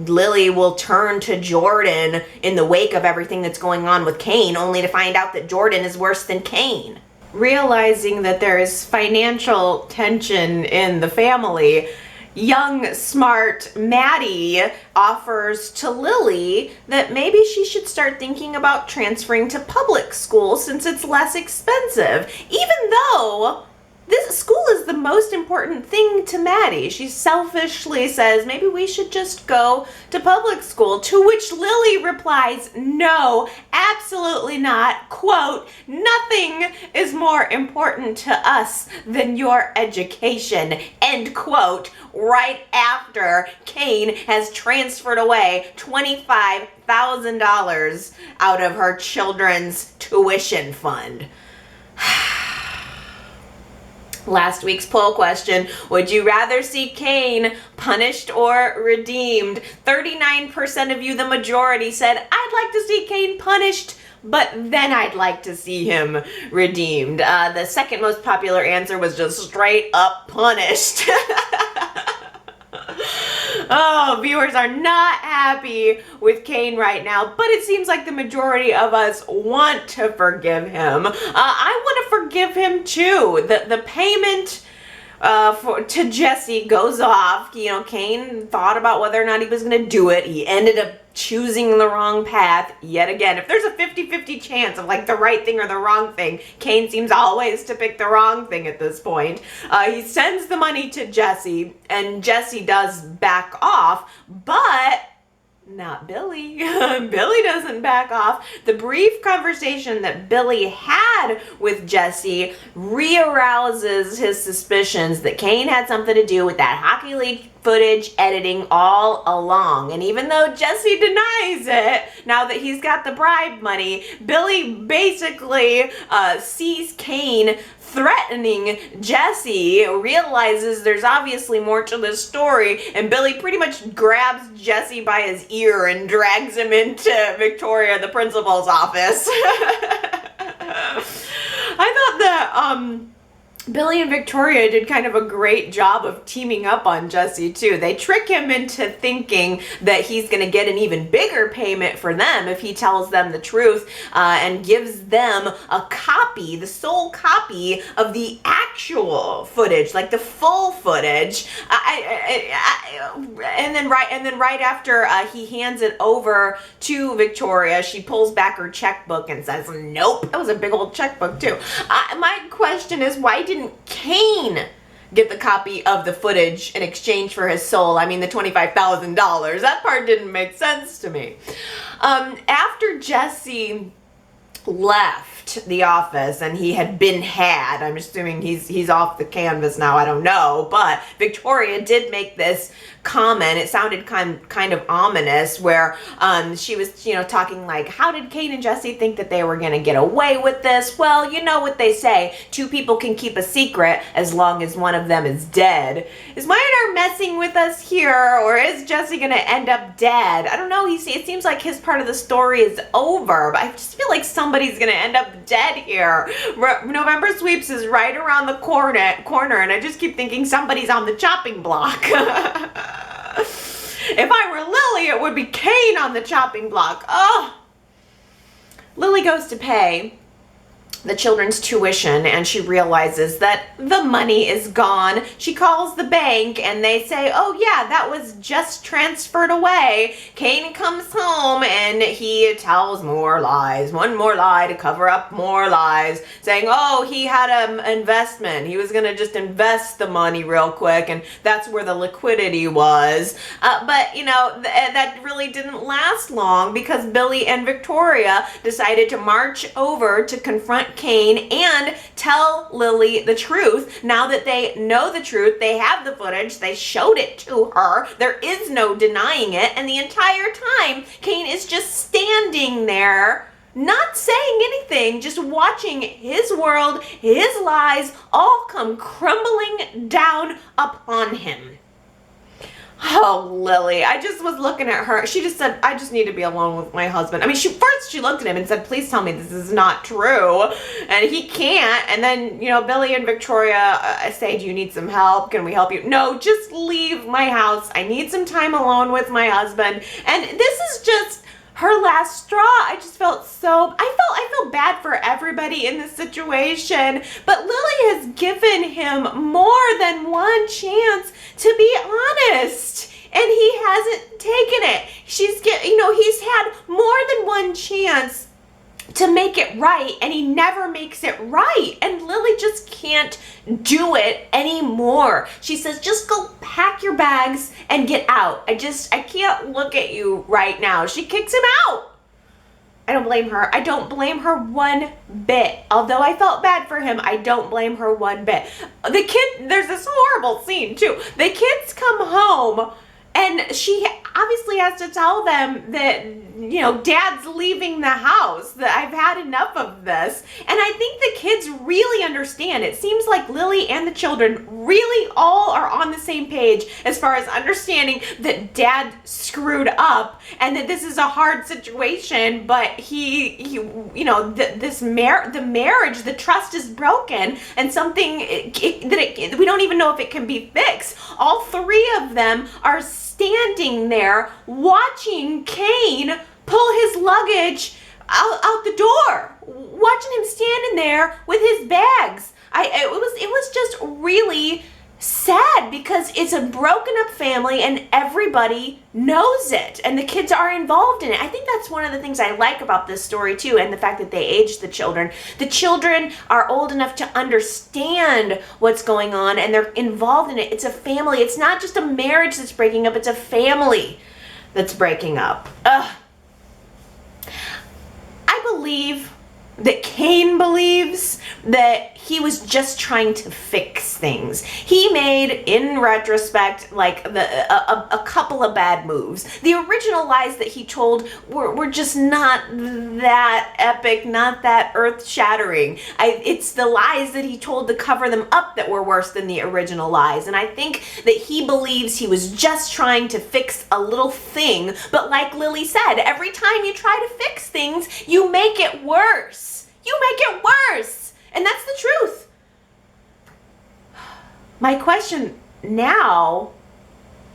Lily will turn to Jordan in the wake of everything that's going on with Kane, only to find out that Jordan is worse than Kane. Realizing that there is financial tension in the family, young, smart Maddie offers to Lily that maybe she should start thinking about transferring to public school since it's less expensive, even though this school is the most important thing to Maddie. She selfishly says maybe we should just go to public school, to which Lily replies, no, absolutely not. Quote, nothing is more important to us than your education, end quote, right after Kane has transferred away $25,000 out of her children's tuition fund. Last week's poll question, would you rather see Kane punished or redeemed? 39% of you, the majority, said, I'd like to see Kane punished, but then I'd like to see him redeemed. The second most popular answer was just straight up punished. Oh, viewers are not happy with Kane right now, but it seems like the majority of us want to forgive him. I want to forgive him too. The payment to Jesse goes off. You know, Kane thought about whether or not he was going to do it. He ended up choosing the wrong path yet again. If there's a 50-50 chance of like the right thing or the wrong thing, Kane seems always to pick the wrong thing at this point. He sends the money to Jesse, and Jesse does back off, but not Billy. Billy doesn't back off. The brief conversation that Billy had with Jesse re-arouses his suspicions that Kane had something to do with that Hockey League footage editing all along. And even though Jesse denies it, now that he's got the bribe money, Billy basically sees Kane threatening Jesse, realizes there's obviously more to this story, and Billy pretty much grabs Jesse by his ear and drags him into Victoria, the principal's office. I thought that Billy and Victoria did kind of a great job of teaming up on Jesse too. They trick him into thinking that he's going to get an even bigger payment for them if he tells them the truth, and gives them a copy, the sole copy of the actual footage, like the full footage. And then right after he hands it over to Victoria, she pulls back her checkbook and says, "Nope." That was a big old checkbook too. My question is, why didn't Kane get the copy of the footage in exchange for his soul? I mean, the $25,000. That part didn't make sense to me. After Jesse left the office and he had been had, I'm assuming he's off the canvas now, I don't know, but Victoria did make this comment. It sounded kind of ominous, where she was, you know, talking like, how did Kane and Jesse think that they were going to get away with this? Well, you know what they say, two people can keep a secret as long as one of them is dead. Is Y&R messing with us here, or is Jesse going to end up dead? I don't know. It seems like his part of the story is over, but I just feel like somebody's going to end up dead here. November sweeps is right around the corner, and I just keep thinking somebody's on the chopping block. If I were Lily, it would be Kane on the chopping block. Oh! Lily goes to pay the children's tuition and she realizes that the money is gone. She calls the bank and they say, oh yeah, that was just transferred away. Kane comes home and he tells more lies, one more lie to cover up more lies, saying, oh, he had an investment. He was gonna just invest the money real quick and that's where the liquidity was. But you know, that really didn't last long because Billy and Victoria decided to march over to confront Kane and tell Lily the truth. Now that they know the truth, they have the footage, they showed it to her, there is no denying it, and the entire time Kane is just standing there not saying anything, just watching his world, his lies all come crumbling down upon him. Oh, Lily, I just was looking at her. She just said, I just need to be alone with my husband. I mean, first she looked at him and said, please tell me this is not true. And he can't. And then, you know, Billy and Victoria say, do you need some help? Can we help you? No, just leave my house. I need some time alone with my husband. And this is just her last straw. I just felt I felt bad for everybody in this situation, but Lily has given him more than one chance to be honest, and he hasn't taken it. He's had more than one chance to make it right, and he never makes it right, and Lily just can't do it anymore. She says, just go pack your bags and get out. I can't look at you right now. She kicks him out. I don't blame her. I don't blame her one bit. Although I felt bad for him, I don't blame her one bit. There's this horrible scene too. The kids come home And she obviously has to tell them that, Dad's leaving the house, that I've had enough of this. And I think the kids really understand. It seems like Lily and the children really all are on the same page as far as understanding that Dad screwed up and that this is a hard situation, but the marriage, the trust is broken, and something we don't even know if it can be fixed. All three of them are standing there watching Kane pull his luggage out the door, watching him standing there with his bags. It was just really sad because it's a broken up family and everybody knows it and the kids are involved in it. I think that's one of the things I like about this story too, and the fact that they aged the children. The children are old enough to understand what's going on and they're involved in it. It's a family. It's not just a marriage that's breaking up, it's a family that's breaking up. I believe that Kane believes that he was just trying to fix things. He made, in retrospect, like a couple of bad moves. The original lies that he told were just not that epic, not that earth-shattering. It's the lies that he told to cover them up that were worse than the original lies. And I think that he believes he was just trying to fix a little thing. But like Lily said, every time you try to fix things, you make it worse. You make it worse. And that's the truth. My question now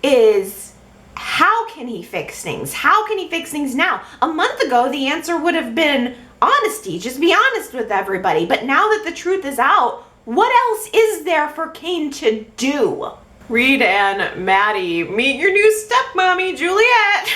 is, how can he fix things? How can he fix things now? A month ago, the answer would have been honesty. Just be honest with everybody. But now that the truth is out, what else is there for Kane to do? Reed and Maddie meet your new stepmommy, Juliet.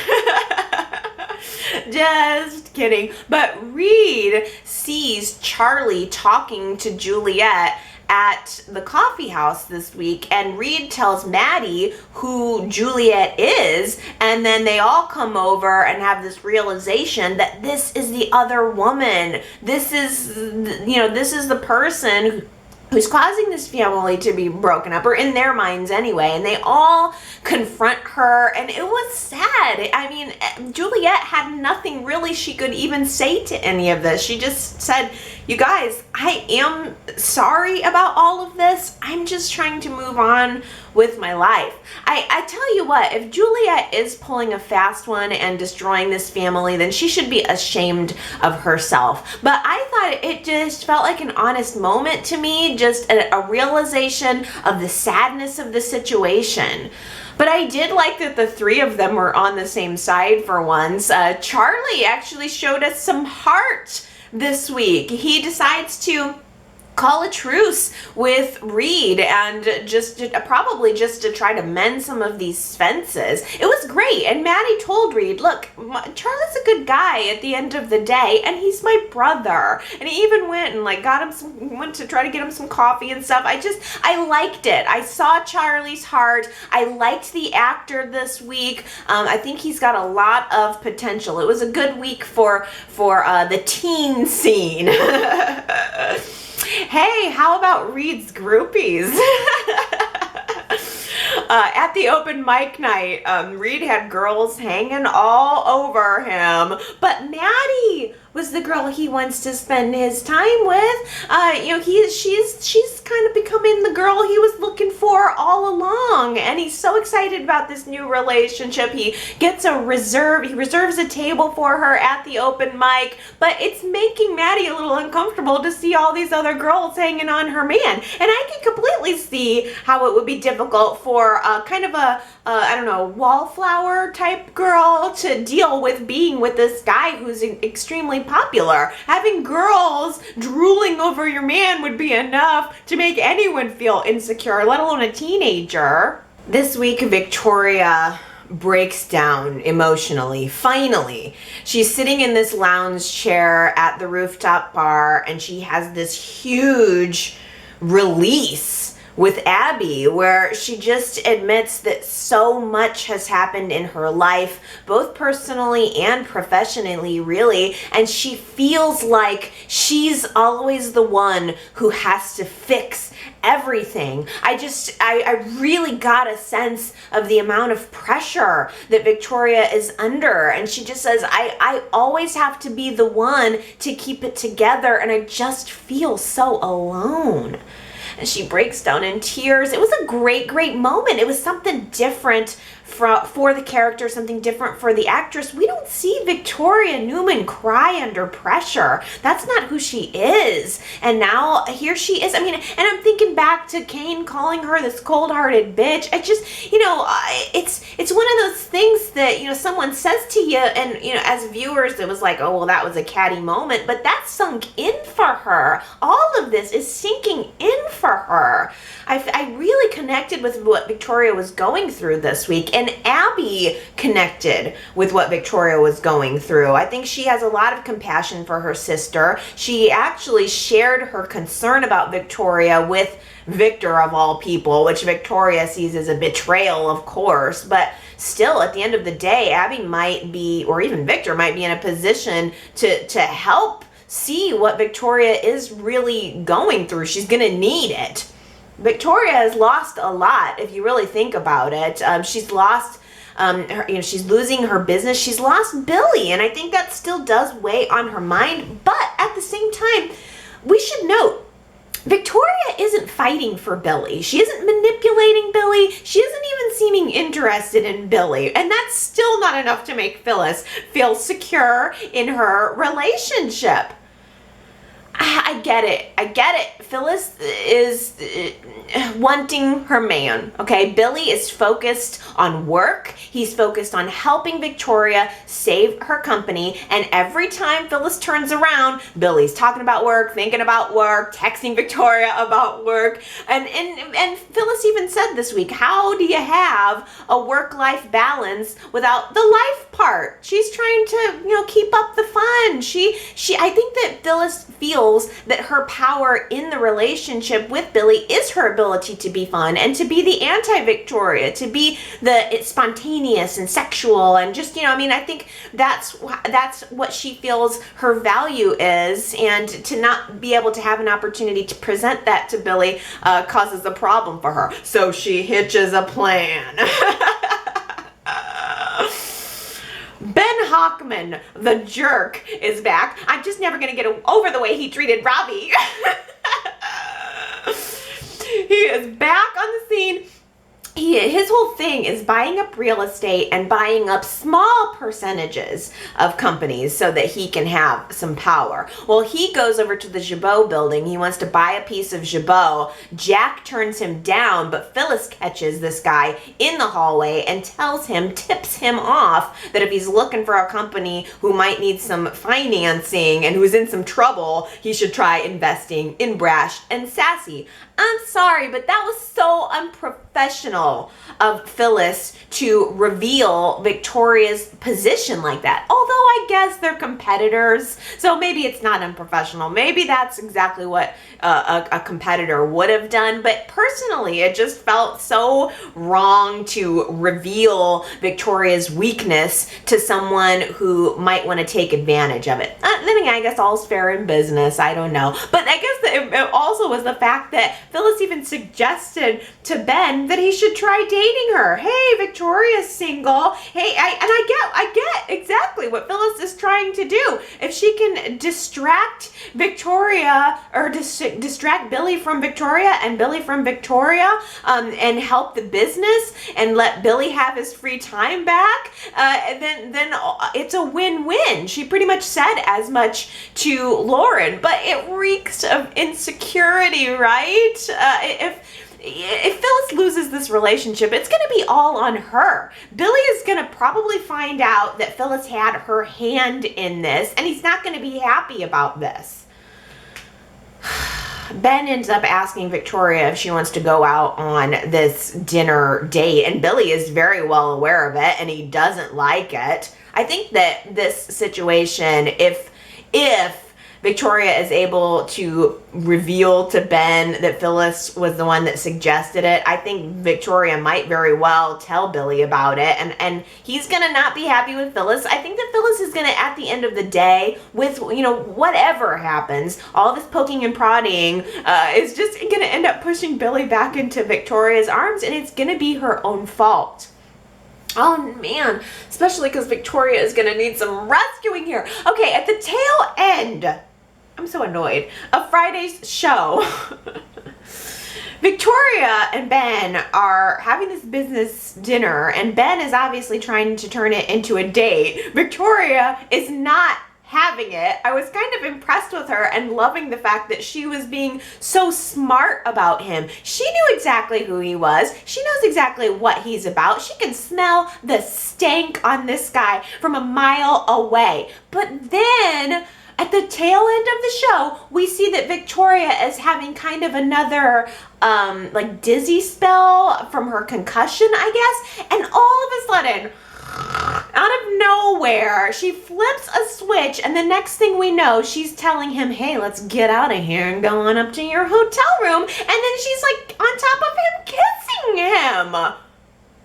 Just kidding. But Reed sees Charlie talking to Juliet at the coffee house this week, and Reed tells Maddie who Juliet is, and then they all come over and have this realization that this is the other woman. This is, this is the person who's causing this family to be broken up, or in their minds anyway, and they all confront her, and it was sad. I mean, Juliet had nothing really she could even say to any of this. She just said, you guys, I am sorry about all of this. I'm just trying to move on with my life. I tell you what, if Juliet is pulling a fast one and destroying this family, then she should be ashamed of herself. But I thought it just felt like an honest moment to me, just a realization of the sadness of the situation. But I did like that the three of them were on the same side for once. Charlie actually showed us some heart this week. He decides to call a truce with Reed and probably just to try to mend some of these fences. It was great. And Maddie told Reed, look, Charlie's a good guy at the end of the day, and he's my brother. And he even went and went to try to get him some coffee and stuff. I liked it. I saw Charlie's heart. I liked the actor this week. I think he's got a lot of potential. It was a good week for the teen scene. Hey, how about Reed's groupies? At the open mic night, Reed had girls hanging all over him, but Maddie was the girl he wants to spend his time with. She's kind of becoming the girl he was looking for all along, and he's so excited about this new relationship. He reserves a table for her at the open mic, but it's making Maddie a little uncomfortable to see all these other girls hanging on her man. And I can completely see how it would be difficult for kind of a wallflower type girl to deal with being with this guy who's extremely popular. Having girls drooling over your man would be enough to make anyone feel insecure, let alone a teenager. This week, Victoria breaks down emotionally. Finally, she's sitting in this lounge chair at the rooftop bar, and she has this huge release with Abby, where she just admits that so much has happened in her life, both personally and professionally, really, and she feels like she's always the one who has to fix everything. I really got a sense of the amount of pressure that Victoria is under, and she just says, I always have to be the one to keep it together, and I just feel so alone. And she breaks down in tears. It was a great moment. It was something different for the character, something different for the actress. We don't see Victoria Newman cry under pressure. That's not who she is. And now here she is. I mean, and I'm thinking back to Kane calling her this cold-hearted bitch. I just, it's one of those things that, someone says to you, and, as viewers, it was like, oh, well, that was a catty moment, but that sunk in for her. All of this is sinking in for her. I really connected with what Victoria was going through this week, and Abby connected with what Victoria was going through. I think she has a lot of compassion for her sister. She actually shared her concern about Victoria with Victor, of all people, which Victoria sees as a betrayal, of course, but still, at the end of the day, Abby might be, or even Victor might be in a position to help see what Victoria is really going through. She's gonna need it. Victoria has lost a lot, if you really think about it. She's lost, she's losing her business. She's lost Billy, and I think that still does weigh on her mind. But at the same time, we should note, Victoria isn't fighting for Billy. She isn't manipulating Billy. She isn't even seeming interested in Billy. And that's still not enough to make Phyllis feel secure in her relationship. I get it. Phyllis is wanting her man, okay? Billy is focused on work. He's focused on helping Victoria save her company. And every time Phyllis turns around, Billy's talking about work, thinking about work, texting Victoria about work. And Phyllis even said this week, how do you have a work-life balance without the life part? She's trying to, keep up the fun. I think that Phyllis feels that her power in the relationship with Billy is her ability to be fun and to be the anti-Victoria, to be it's spontaneous and sexual and just, I think that's what she feels her value is, and to not be able to have an opportunity to present that to Billy causes a problem for her. So she hitches a plan. Ben Hawkman, the jerk, is back. I'm just never going to get over the way he treated Robbie. He is back on the scene. His whole thing is buying up real estate and buying up small percentages of companies so that he can have some power. Well, he goes over to the Gibault building. He wants to buy a piece of Gibault. Jack turns him down, but Phyllis catches this guy in the hallway and tips him off that if he's looking for a company who might need some financing and who's in some trouble, he should try investing in Brash and Sassy. I'm sorry, but that was so unprofessional of Phyllis to reveal Victoria's position like that. Although I guess they're competitors, so maybe it's not unprofessional. Maybe that's exactly what a competitor would have done. But personally, it just felt so wrong to reveal Victoria's weakness to someone who might want to take advantage of it. Then again, I guess all's fair in business. I don't know. But I guess it also was the fact that Phyllis even suggested to Ben that he should try dating her. Hey, Victoria's single. Hey, I get exactly what Phyllis is trying to do. If she can distract Victoria or distract Billy from Victoria and Billy from Victoria, and help the business and let Billy have his free time back, then it's a win-win. She pretty much said as much to Lauren, but it reeks of insecurity, right? If Phyllis loses this relationship, it's going to be all on her. Billy is going to probably find out that Phyllis had her hand in this, and he's not going to be happy about this. Ben ends up asking Victoria if she wants to go out on this dinner date, and Billy is very well aware of it, and he doesn't like it. I think that this situation, if Victoria is able to reveal to Ben that Phyllis was the one that suggested it, I think Victoria might very well tell Billy about it, and he's gonna not be happy with Phyllis. I think that Phyllis is gonna, at the end of the day, with, you know, whatever happens, all this poking and prodding is just gonna end up pushing Billy back into Victoria's arms, and it's gonna be her own fault. Oh man, especially because Victoria is gonna need some rescuing here. Okay, at the tail end, I'm so annoyed, of Friday's show, Victoria and Ben are having this business dinner, and Ben is obviously trying to turn it into a date. Victoria is not having it. I was kind of impressed with her and loving the fact that she was being so smart about him. She knew exactly who he was. She knows exactly what he's about. She can smell the stank on this guy from a mile away. But then at the tail end of the show, we see that Victoria is having kind of another like dizzy spell from her concussion, I guess. And all of a sudden, out of nowhere, she flips a switch, and the next thing we know, she's telling him, hey, let's get out of here and go on up to your hotel room. And then she's like on top of him, kissing him.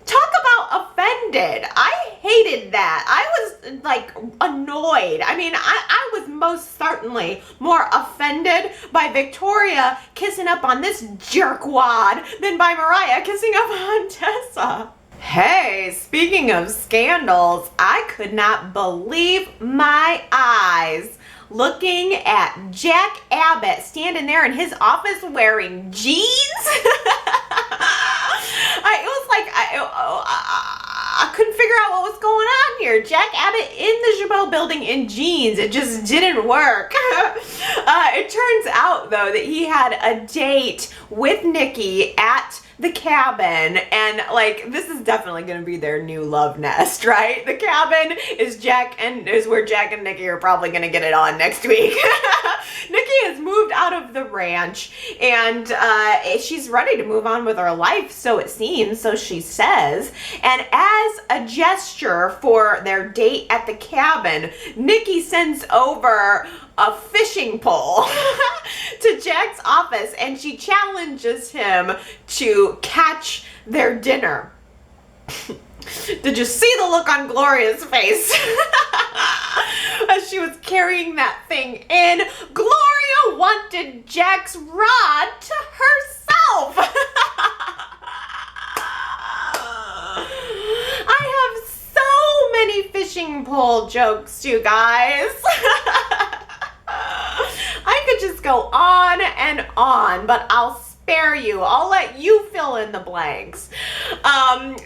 Talk about offended. I hated that. I was like annoyed. I mean, I was most certainly more offended by Victoria kissing up on this jerkwad than by Mariah kissing up on Tessa. Hey, speaking of scandals, I could not believe my eyes looking at Jack Abbott standing there in his office wearing jeans. I couldn't figure out what was going on here. Jack Abbott in the Chabot building in jeans. It just didn't work. It turns out, though, that he had a date with Nikki at the cabin, and like this is definitely going to be their new love nest, right? The cabin is where Jack and Nikki are probably going to get it on next week. Nikki has moved out of the ranch, and she's ready to move on with her life, so it seems, so she says. And as a gesture for their date at the cabin, Nikki sends over a fishing pole to Jack's office, and she challenges him to catch their dinner. Did you see the look on Gloria's face as she was carrying that thing in? Gloria wanted Jack's rod to herself. I have so many fishing pole jokes, you guys. I could just go on and on, but I'll spare you. I'll let you fill in the blanks.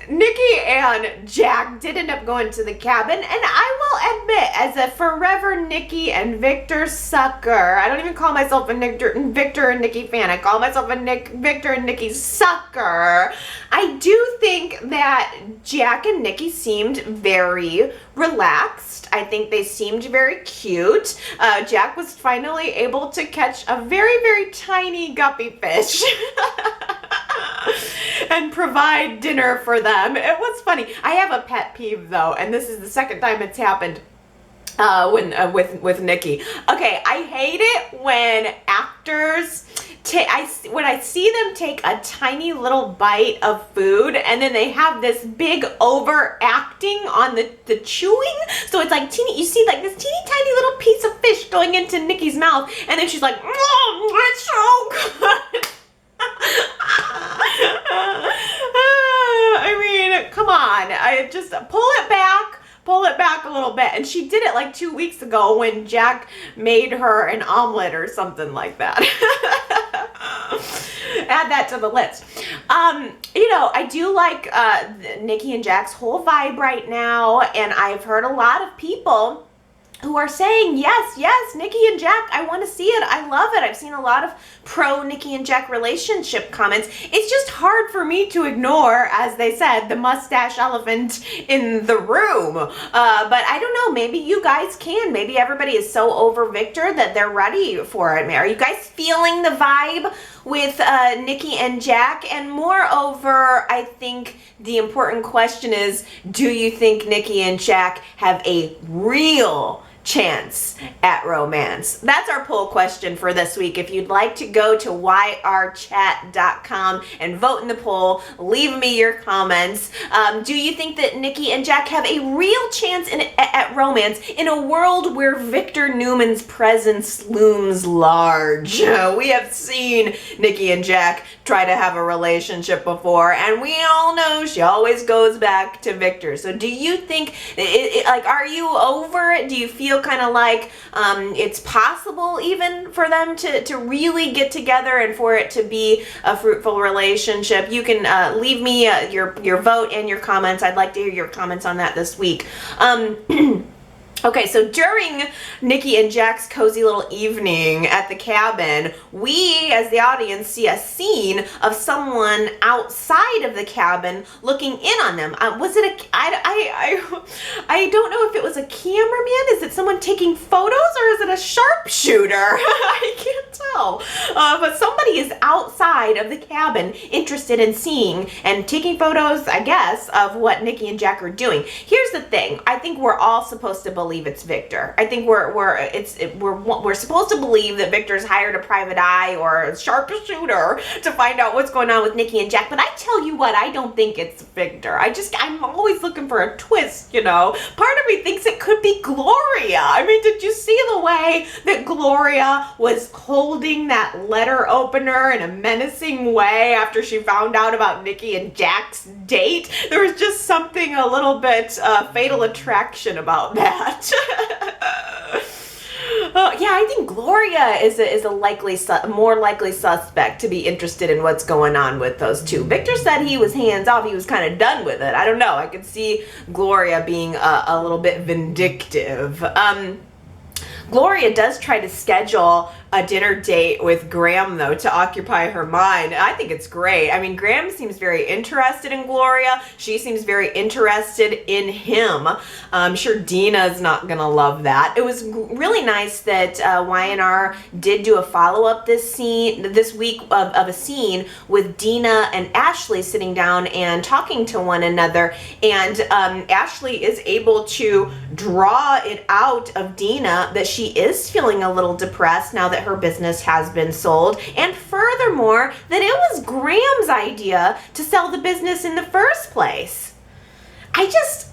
Nikki and Jack did end up going to the cabin, and I will admit, as a forever Nikki and Victor sucker, I don't even call myself a Victor and Nikki fan. I call myself a Victor and Nikki sucker. I do think that Jack and Nikki seemed very relaxed. I think they seemed very cute. Jack was finally able to catch a very, very tiny guppy fish and provide dinner for them. It was funny. I have a pet peeve, though, and this is the second time it's happened with Nikki. Okay, I hate it when actors when I see them take a tiny little bite of food and then they have this big overacting on the chewing. So it's like you see like this teeny tiny little piece of fish going into Nikki's mouth, and then she's like, it's so good. I mean, come on. I just pull it back a little bit. And she did it like 2 weeks ago when Jack made her an omelet or something like that. Add that to the list. You know, I do like Nikki and Jack's whole vibe right now, and I've heard a lot of people who are saying, yes, Nikki and Jack, I want to see it. I love it. I've seen a lot of pro Nikki and Jack relationship comments. It's just hard for me to ignore, as they said, the mustache elephant in the room. But I don't know, maybe you guys can. Maybe everybody is so over Victor that they're ready for it. Are you guys feeling the vibe with Nikki and Jack? And moreover, I think the important question is, do you think Nikki and Jack have a real chance at romance? That's our poll question for this week. If you'd like to go to yrchat.com and vote in the poll, leave me your comments. Do you think that Nikki and Jack have a real chance at romance in a world where Victor Newman's presence looms large? We have seen Nikki and Jack try to have a relationship before, and we all know she always goes back to Victor. So do you think, like, are you over it? Do you feel kind of like it's possible even for them to really get together and for it to be a fruitful relationship? You can leave me your vote and your comments. I'd like to hear your comments on that this week. Okay, so during Nikki and Jack's cozy little evening at the cabin, we, as the audience, see a scene of someone outside of the cabin looking in on them. Was it I don't know if it was a cameraman. Is it someone taking photos, or is it a sharpshooter? I can't tell. But somebody is outside of the cabin interested in seeing and taking photos, I guess, of what Nikki and Jack are doing. Here's the thing. I think we're all supposed to believe it's Victor. I think we're supposed to believe that Victor's hired a private eye or a sharpshooter to find out what's going on with Nikki and Jack. But I tell you what, I don't think it's Victor. I'm always looking for a twist, you know. Part of me thinks it could be Gloria. I mean, did you see the way that Gloria was holding that letter opener in a menacing way after she found out about Nikki and Jack's date? There was just something a little bit fatal attraction about that. Yeah, I think Gloria is a more likely suspect to be interested in what's going on with those two. Victor said he was hands off. He was kind of done with it. I don't know. I could see Gloria being a little bit vindictive. Gloria does try to schedule a dinner date with Graham, though, to occupy her mind. I think it's great. I mean, Graham seems very interested in Gloria. She seems very interested in him. I'm sure Dina's not gonna love that. It was really nice that Y&R did do a follow-up this week of a scene with Dina and Ashley sitting down and talking to one another. And Ashley is able to draw it out of Dina that she is feeling a little depressed now that her business has been sold, and furthermore that it was Graham's idea to sell the business in the first place. I just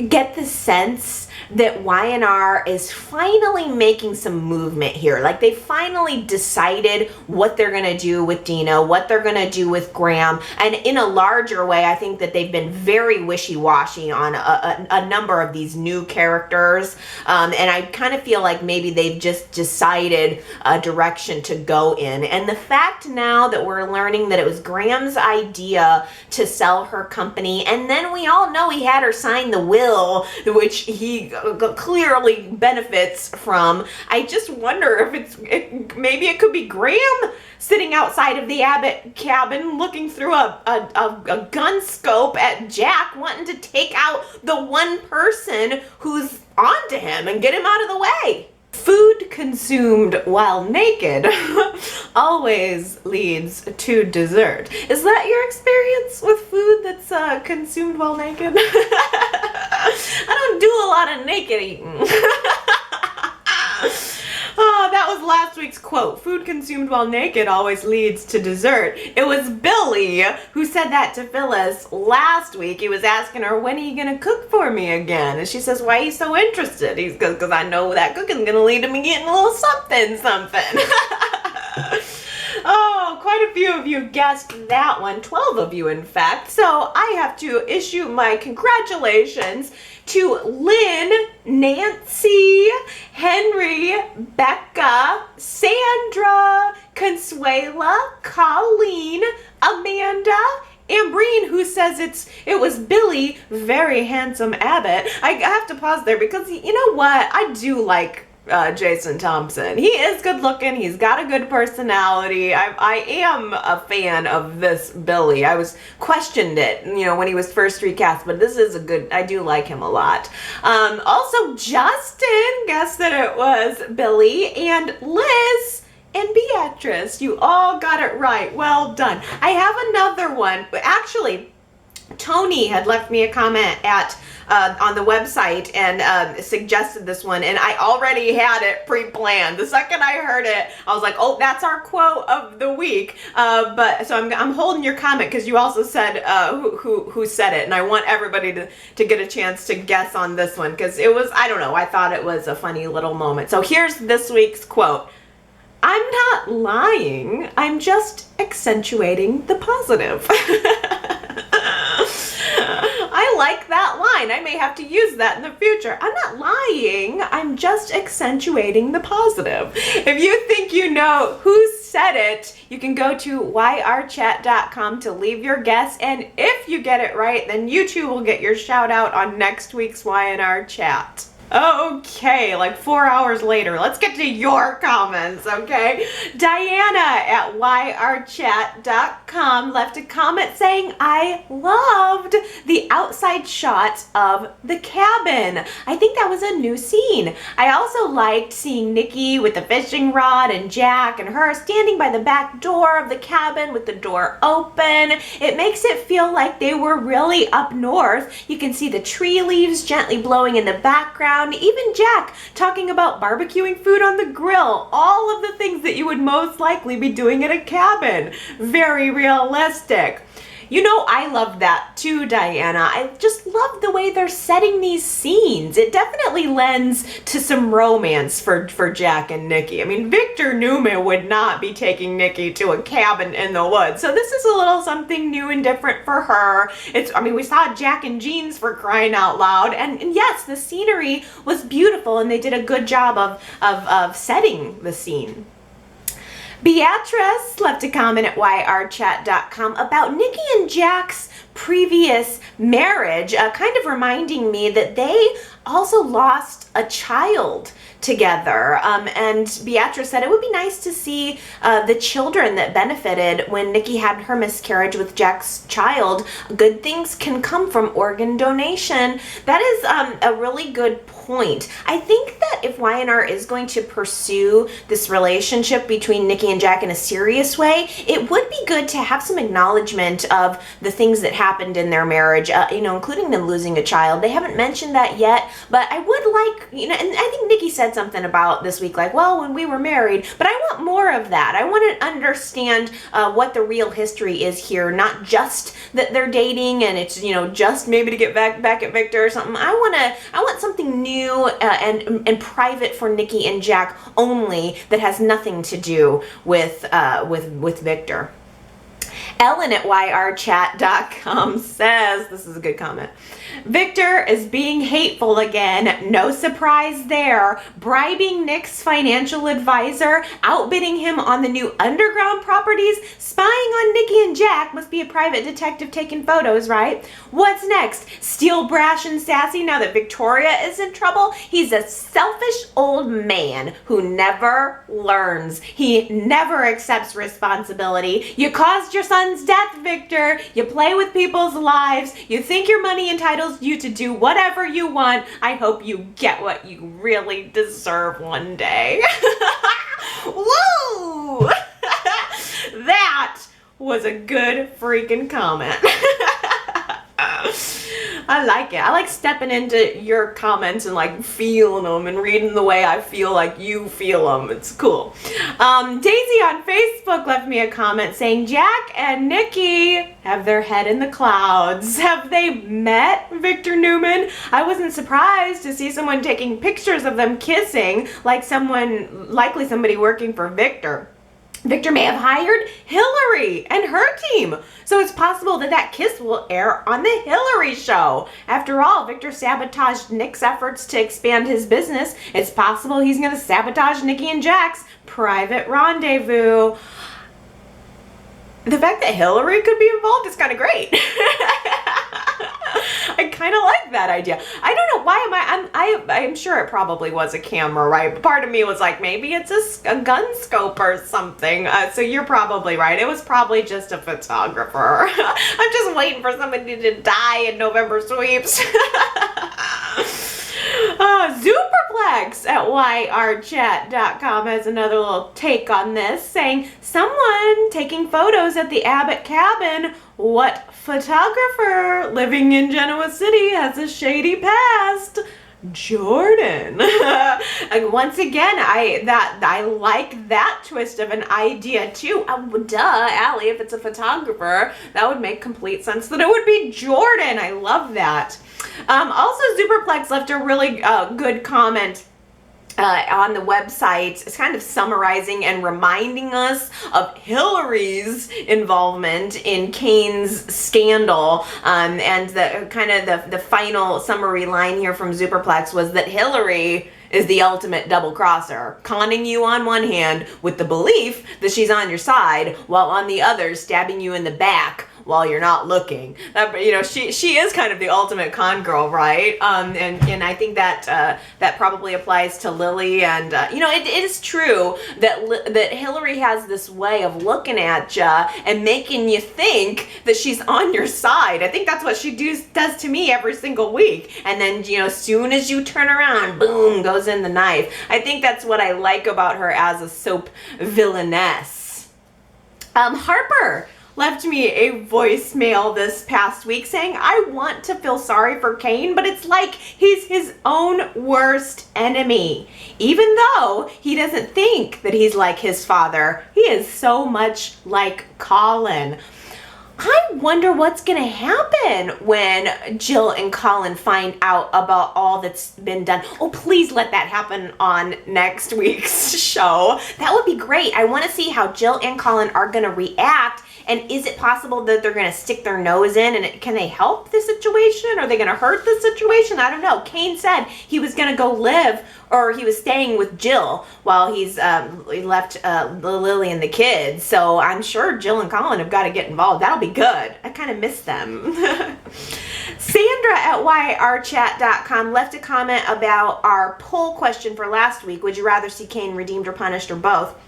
get the sense that Y&R is finally making some movement here. Like, they finally decided what they're going to do with Dina, what they're going to do with Graham, and in a larger way, I think that they've been very wishy-washy on a number of these new characters, and I kind of feel like maybe they've just decided a direction to go in. And the fact now that we're learning that it was Graham's idea to sell her company, and then we all know he had her sign the will, which he clearly benefits from. I just wonder if maybe it could be Graham sitting outside of the Abbott cabin looking through a gun scope at Jack, wanting to take out the one person who's onto him and get him out of the way. Food consumed while naked always leads to dessert. Is that your experience with food that's consumed while naked? I don't do a lot of naked eating. Oh, that was last week's quote. Food consumed while naked always leads to dessert. It was Billy who said that to Phyllis last week. He was asking her, when are you going to cook for me again? And she says, why are you so interested? He's because I know that cooking's going to lead to me getting a little something. Oh, quite a few of you guessed that one. 12 of you, in fact. So I have to issue my congratulations to Lynn, Nancy, Henry, Becca, Sandra, Consuela, Colleen, Amanda, Ambreen, who says it was Billy, very handsome Abbott. I have to pause there because you know what? I do like Jason Thompson. He is good looking. He's got a good personality. I am a fan of this Billy. I was questioned it, when he was first recast, but this is I do like him a lot. Also, Justin guessed that it was Billy, and Liz and Beatrice. You all got it right. Well done. I have another one. Actually, Tony had left me a comment on the website and suggested this one, and I already had it pre-planned. The second I heard it, I was like, oh, that's our quote of the week. But so I'm holding your comment because you also said who said it, and I want everybody to get a chance to guess on this one because it was, I don't know, I thought it was a funny little moment. So here's this week's quote. I'm not lying, I'm just accentuating the positive. I like that line. I may have to use that in the future. I'm not lying. I'm just accentuating the positive. If you think you know who said it, you can go to yrchat.com to leave your guess. And if you get it right, then you too will get your shout out on next week's Y&R Chat. Okay, like 4 hours later, let's get to your comments, okay? Diana at yrchat.com left a comment saying, I loved the outside shot of the cabin. I think that was a new scene. I also liked seeing Nikki with the fishing rod and Jack and her standing by the back door of the cabin with the door open. It makes it feel like they were really up north. You can see the tree leaves gently blowing in the background. Even Jack talking about barbecuing food on the grill. All of the things that you would most likely be doing at a cabin. Very realistic. You know, I love that too, Diana. I just love the way they're setting these scenes. It definitely lends to some romance for Jack and Nikki. I mean, Victor Newman would not be taking Nikki to a cabin in the woods. So this is a little something new and different for her. I mean, we saw Jack in jeans for crying out loud. And yes, the scenery was beautiful and they did a good job of setting the scene. Beatrice left a comment at yrchat.com about Nikki and Jack's previous marriage, kind of reminding me that they also lost a child together. And Beatrice said it would be nice to see the children that benefited when Nikki had her miscarriage with Jack's child. Good things can come from organ donation. That is a really good point. I think that if Y&R is going to pursue this relationship between Nikki and Jack in a serious way, it would be good to have some acknowledgement of the things that happened in their marriage, you know, including them losing a child. They haven't mentioned that yet, but I would like, you know, and I think Nikki said something about this week, like, well, when we were married, but I want more of that. I want to understand what the real history is here, not just that they're dating and it's, you know, just maybe to get back at Victor or something. I want something new and private for Nikki and Jack only that has nothing to do with Victor. Ellen at yrchat.com says, this is a good comment, Victor is being hateful again. No surprise there. Bribing Nick's financial advisor, outbidding him on the new underground properties, spying on Nikki and Jack. Must be a private detective taking photos, right? What's next? Still brash and sassy now that Victoria is in trouble? He's a selfish old man who never learns. He never accepts responsibility. You caused your son's death, Victor. You play with people's lives. You think your money entitles you to do whatever you want. I hope you get what you really deserve one day. Woo! That was a good freaking comment. I like it. I like stepping into your comments and like feeling them and reading the way I feel like you feel them. It's cool. Daisy on Facebook left me a comment saying Jack and Nikki have their head in the clouds. Have they met Victor Newman? I wasn't surprised to see someone taking pictures of them kissing, like likely somebody working for Victor. Victor may have hired Hillary and her team. So it's possible that that kiss will air on the Hillary show. After all, Victor sabotaged Nick's efforts to expand his business. It's possible he's going to sabotage Nikki and Jack's private rendezvous. The fact that Hillary could be involved is kind of great. I kind of like that idea. I don't know why I'm sure it probably was a camera, right? Part of me was like, maybe it's a gun scope or something. So you're probably right. It was probably just a photographer. I'm just waiting for somebody to die in November sweeps. Superplex at yrchat.com has another little take on this, saying someone taking photos at the Abbott cabin. What photographer living in Genoa City has a shady past. Jordan. And once again, I like that twist of an idea too. Duh, Allie, if it's a photographer, that would make complete sense that it would be Jordan. I love that. Also, Superplex left a really good comment on the website. It's kind of summarizing and reminding us of Hillary's involvement in Kane's scandal. And the kind of the final summary line here from Superplex was that Hillary is the ultimate double crosser, conning you on one hand with the belief that she's on your side, while on the other stabbing you in the back while you're not looking. That, you know, she is kind of the ultimate con girl, right? And I think that that probably applies to Lily. And you know, it is true that Hillary has this way of looking at you and making you think that she's on your side. I think that's what she does to me every single week. And then, you know, as soon as you turn around, boom, goes in the knife. I think that's what I like about her as a soap villainess. Harper left me a voicemail this past week saying, I want to feel sorry for Kane, but it's like he's his own worst enemy. Even though he doesn't think that he's like his father, he is so much like Colin. I wonder what's going to happen when Jill and Colin find out about all that's been done. Oh, please let that happen on next week's show. That would be great. I want to see how Jill and Colin are going to react. And is it possible that they're going to stick their nose in, and can they help the situation? Are they going to hurt the situation? I don't know. Kane said he was going to go live, or he was staying with Jill while he left Lily and the kids. So I'm sure Jill and Colin have got to get involved. That'll be good. I kind of miss them. Sandra at yrchat.com left a comment about our poll question for last week. Would you rather see Kane redeemed or punished, or both?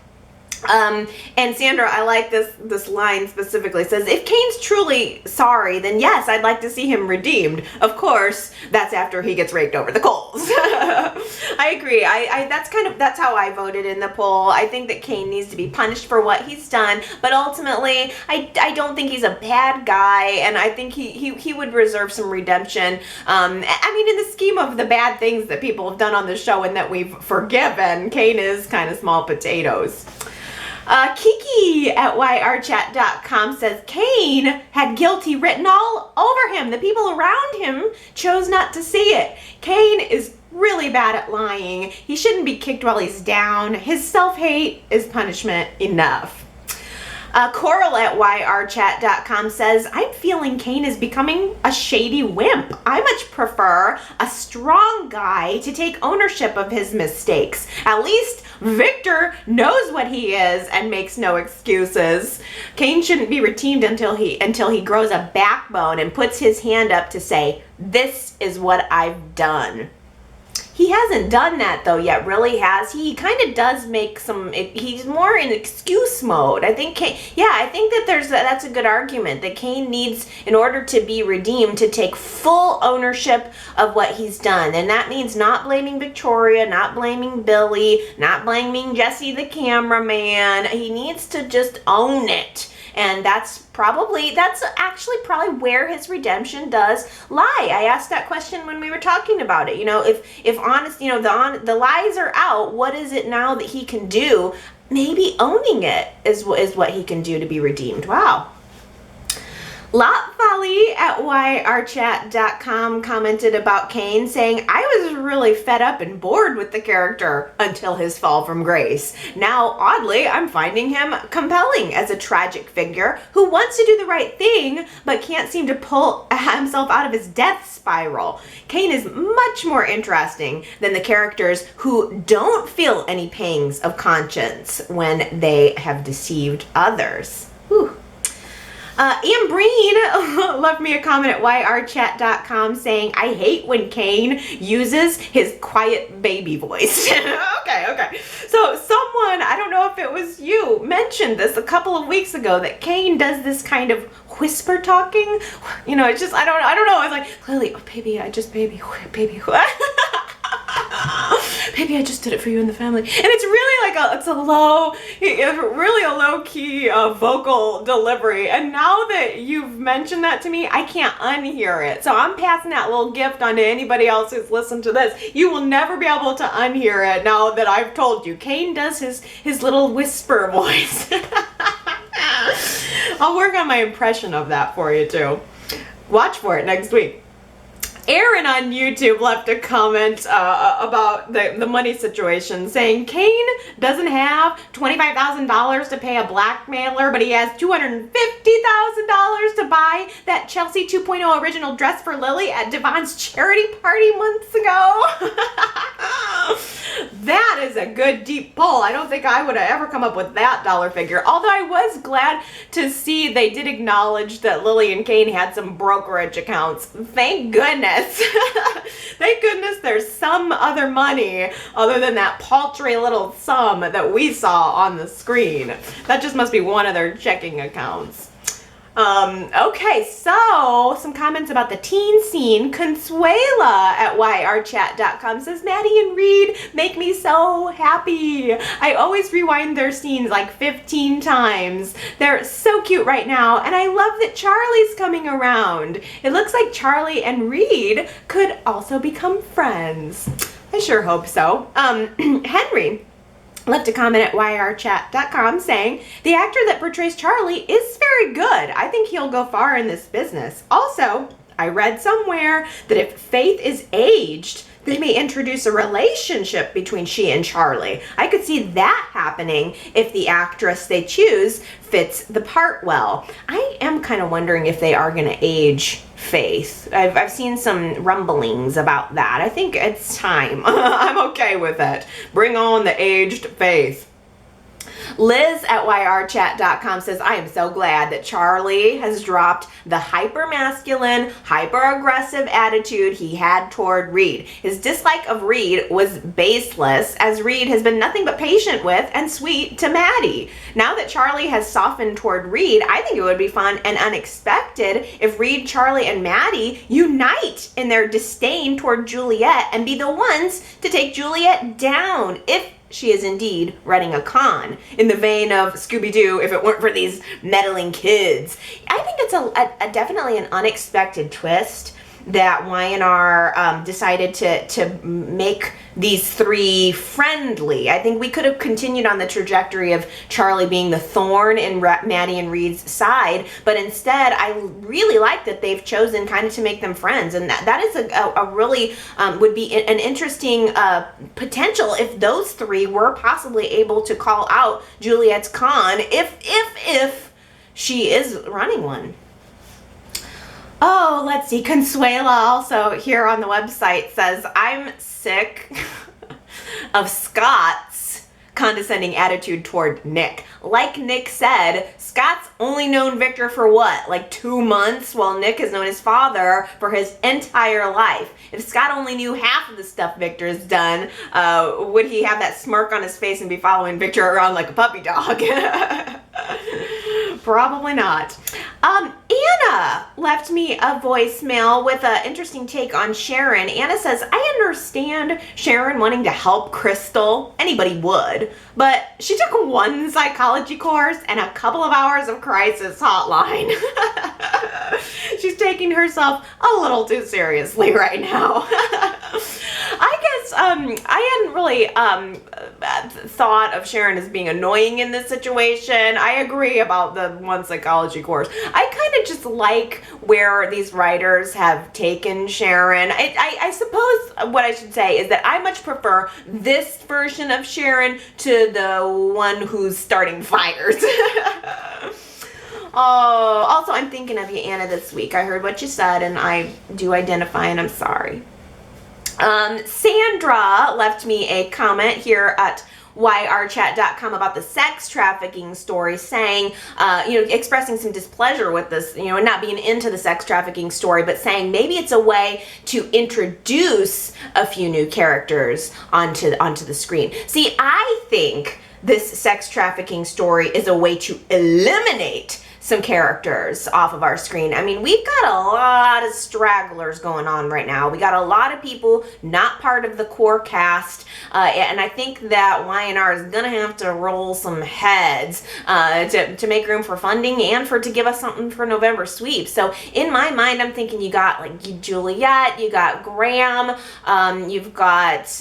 And Sandra, I like this line specifically. It says, if Kane's truly sorry, then yes, I'd like to see him redeemed. Of course, that's after he gets raked over the coals. I agree. That's how I voted in the poll. I think that Kane needs to be punished for what he's done, but ultimately, I don't think he's a bad guy, and I think he would reserve some redemption. I mean, in the scheme of the bad things that people have done on the show and that we've forgiven, Kane is kind of small potatoes. Kiki at yrchat.com says, Kane had guilty written all over him. The people around him chose not to see it. Kane is really bad at lying. He shouldn't be kicked while he's down. His self-hate is punishment enough. Coral at yrchat.com says, I'm feeling Kane is becoming a shady wimp. I much prefer a strong guy to take ownership of his mistakes. At least Victor knows what he is and makes no excuses. Kane shouldn't be redeemed until he grows a backbone and puts his hand up to say, this is what I've done. He hasn't done that though yet, really, has he? He kind of does make some, he's more in excuse mode. I think that that's a good argument, that Kane needs, in order to be redeemed, to take full ownership of what he's done. And that means not blaming Victoria, not blaming Billy, not blaming Jesse the cameraman. He needs to just own it. And that's actually probably where his redemption does lie. I asked that question when we were talking about it. You know, if honest, you know, the lies are out, what is it now that he can do? Maybe owning it is what he can do to be redeemed. Wow. Lot Folly at yrchat.com commented about Kane, saying, I was really fed up and bored with the character until his fall from grace. Now, oddly, I'm finding him compelling as a tragic figure who wants to do the right thing but can't seem to pull himself out of his death spiral. Kane is much more interesting than the characters who don't feel any pangs of conscience when they have deceived others. Whew. Ian Breen left me a comment at yrchat.com saying, I hate when Kane uses his quiet baby voice. Okay. So someone, I don't know if it was you, mentioned this a couple of weeks ago, that Kane does this kind of whisper talking. You know, it's just, I don't know. I was like, clearly, oh, baby, baby. Maybe I just did it for you and the family. And it's really like it's really a low key vocal delivery. And now that you've mentioned that to me, I can't unhear it. So I'm passing that little gift on to anybody else who's listened to this. You will never be able to unhear it now that I've told you. Kane does his little whisper voice. I'll work on my impression of that for you too. Watch for it next week. Aaron on YouTube left a comment about the money situation, saying Kane doesn't have $25,000 to pay a blackmailer, but he has $250,000 to buy that Chelsea 2.0 original dress for Lily at Devon's charity party months ago. That is a good deep pull. I don't think I would have ever come up with that dollar figure. Although I was glad to see they did acknowledge that Lily and Kane had some brokerage accounts. Thank goodness. Thank goodness there's some other money other than that paltry little sum that we saw on the screen. That just must be one of their checking accounts. Okay, so some comments about the teen scene. Consuela at yrchat.com says, Maddie and Reed make me so happy. I always rewind their scenes like 15 times. They're so cute right now, and I love that Charlie's coming around. It looks like Charlie and Reed could also become friends. I sure hope so. Henry left a comment at yrchat.com saying, the actor that portrays Charlie is very good. I think he'll go far in this business. Also, I read somewhere that if Faith is aged, they may introduce a relationship between she and Charlie. I could see that happening if the actress they choose fits the part well. I am kind of wondering if they are going to age Faith. I've seen some rumblings about that. I think it's time. I'm okay with it. Bring on the aged Faith. Liz at yrchat.com says, I am so glad that Charlie has dropped the hyper-masculine, hyper-aggressive attitude he had toward Reed. His dislike of Reed was baseless, as Reed has been nothing but patient with and sweet to Maddie. Now that Charlie has softened toward Reed, I think it would be fun and unexpected if Reed, Charlie, and Maddie unite in their disdain toward Juliet and be the ones to take Juliet down, if she is indeed running a con, in the vein of Scooby-Doo if it weren't for these meddling kids. I think it's a definitely an unexpected twist that Y&R decided to make these three friendly. I think we could have continued on the trajectory of Charlie being the thorn in Maddie and Reed's side, but instead I really like that they've chosen kind of to make them friends, and that is a really would be an interesting potential if those three were possibly able to call out Juliet's con if she is running one. Oh, let's see. Consuela also here on the website says, I'm sick of Scott's condescending attitude toward Nick. Like Nick said, Scott's only known Victor for what? Like 2 months, while Nick has known his father for his entire life. If Scott only knew half of the stuff Victor's done, would he have that smirk on his face and be following Victor around like a puppy dog? Probably not. Anna left me a voicemail with an interesting take on Sharon. Anna says, I understand Sharon wanting to help Crystal. Anybody would. But she took one psychology course and a couple of hours of crisis hotline. She's taking herself a little too seriously right now. I guess I hadn't really thought of Sharon as being annoying in this situation. I agree about the one psychology course. I kind of just like where these writers have taken Sharon. I suppose what I should say is that I much prefer this version of Sharon to the one who's starting fires. Oh, also I'm thinking of you, Anna, this week. I heard what you said and I do identify, and I'm sorry. Sandra left me a comment here at yrchat.com about the sex trafficking story, saying, expressing some displeasure with this, and not being into the sex trafficking story, but saying maybe it's a way to introduce a few new characters onto the screen. See, I think this sex trafficking story is a way to eliminate some characters off of our screen. I mean, we've got a lot of stragglers going on right now. We got a lot of people not part of the core cast, and I think that Y&R is gonna have to roll some heads to make room for funding and to give us something for November sweep. So in my mind, I'm thinking you got like Juliet, you got Graham, you've got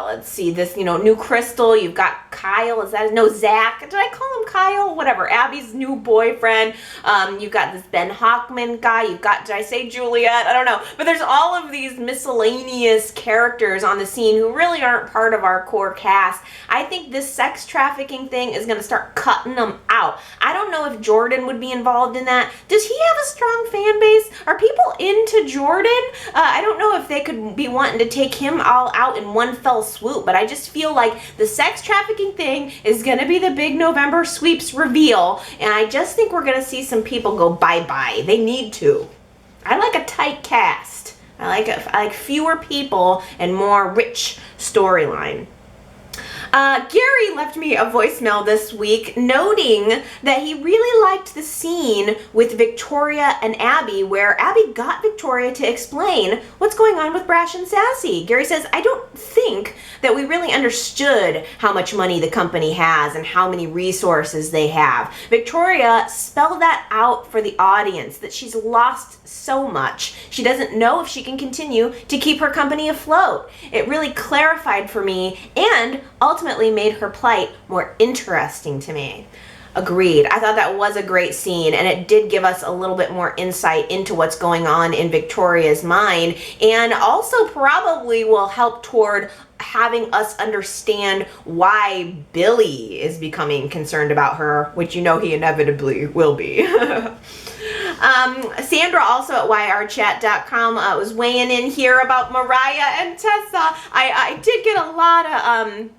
let's see, this, you know, new Crystal, you've got Kyle, Zach, did I call him Kyle? Whatever, Abby's new boyfriend. You've got this Ben Hawkman guy, you've got, did I say Juliet? I don't know, but there's all of these miscellaneous characters on the scene who really aren't part of our core cast. I think this sex trafficking thing is going to start cutting them out. I don't know if Jordan would be involved in that. Does he have a strong fan base? Are people into Jordan? I don't know if they could be wanting to take him all out in one fell swoop, but I just feel like the sex trafficking thing is going to be the big November sweeps reveal, and I just think we're going to see some people go bye-bye. They need to. I like a tight cast. I like fewer people and more rich storyline. Gary left me a voicemail this week noting that he really liked the scene with Victoria and Abby where Abby got Victoria to explain what's going on with Brash and Sassy. Gary says, I don't think that we really understood how much money the company has and how many resources they have. Victoria spelled that out for the audience, that she's lost so much. She doesn't know if she can continue to keep her company afloat. It really clarified for me and ultimately made her plight more interesting to me. Agreed. I thought that was a great scene, and it did give us a little bit more insight into what's going on in Victoria's mind, and also probably will help toward having us understand why Billy is becoming concerned about her, which you know he inevitably will be. Sandra also at yrchat.com was weighing in here about Mariah and Tessa. I did get a lot of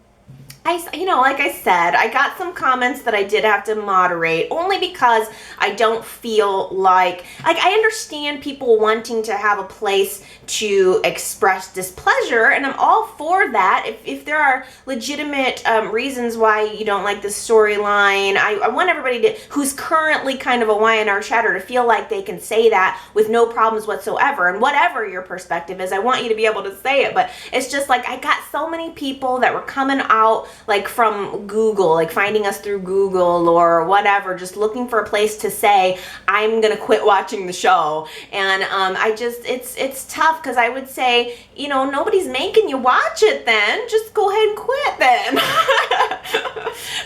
like I said, I got some comments that I did have to moderate only because I don't feel like I understand people wanting to have a place to express displeasure, and I'm all for that. If there are legitimate reasons why you don't like the storyline, I want everybody who's currently kind of a Y&R chatter to feel like they can say that with no problems whatsoever, and whatever your perspective is, I want you to be able to say it. But it's just like I got so many people that were coming out like from Google, like finding us through Google or whatever, just looking for a place to say, I'm gonna quit watching the show. And it's tough because I would say, you know, nobody's making you watch it then, just go ahead and quit then.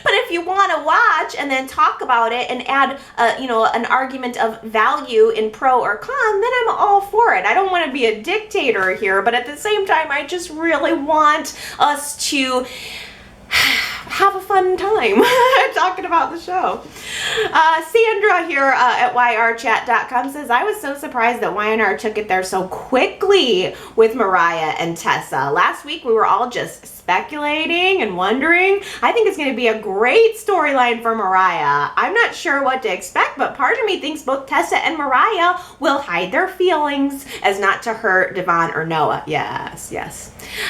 But if you want to watch and then talk about it and add an argument of value in pro or con, then I'm all for it. I don't want to be a dictator here, but at the same time I just really want us to have a fun time talking about the show. Sandra here at yrchat.com says, I was so surprised that Y&R took it there so quickly with Mariah and Tessa. Last week we were all just speculating and wondering. I think it's going to be a great storyline for Mariah. I'm not sure what to expect, but part of me thinks both Tessa and Mariah will hide their feelings as not to hurt Devon or Noah. Yes.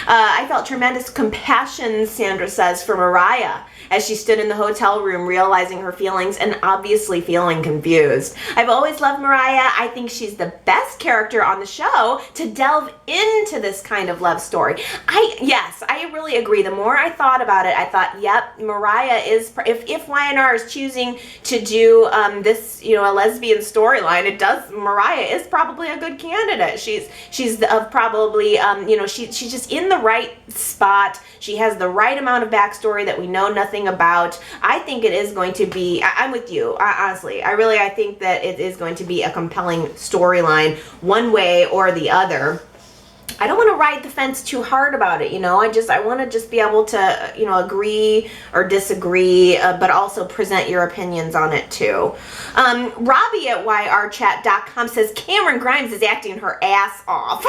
I felt tremendous compassion, Sandra says, for Mariah as she stood in the hotel room realizing her feelings and obviously feeling confused. I've always loved Mariah. I think she's the best character on the show to delve into this kind of love story. I really agree. The more I thought about it, I thought, yep, Mariah is, if Y&R is choosing to do this, a lesbian storyline, Mariah is probably a good candidate. She's probably, she's just in the right spot. She has the right amount of backstory that we know nothing about. I think it is going to be, I'm with you, honestly. I think that it is going to be a compelling storyline one way or the other. I don't want to ride the fence too hard about it, I want to just be able to, agree or disagree, but also present your opinions on it too. Robbie at yrchat.com says, Cameron Grimes is acting her ass off.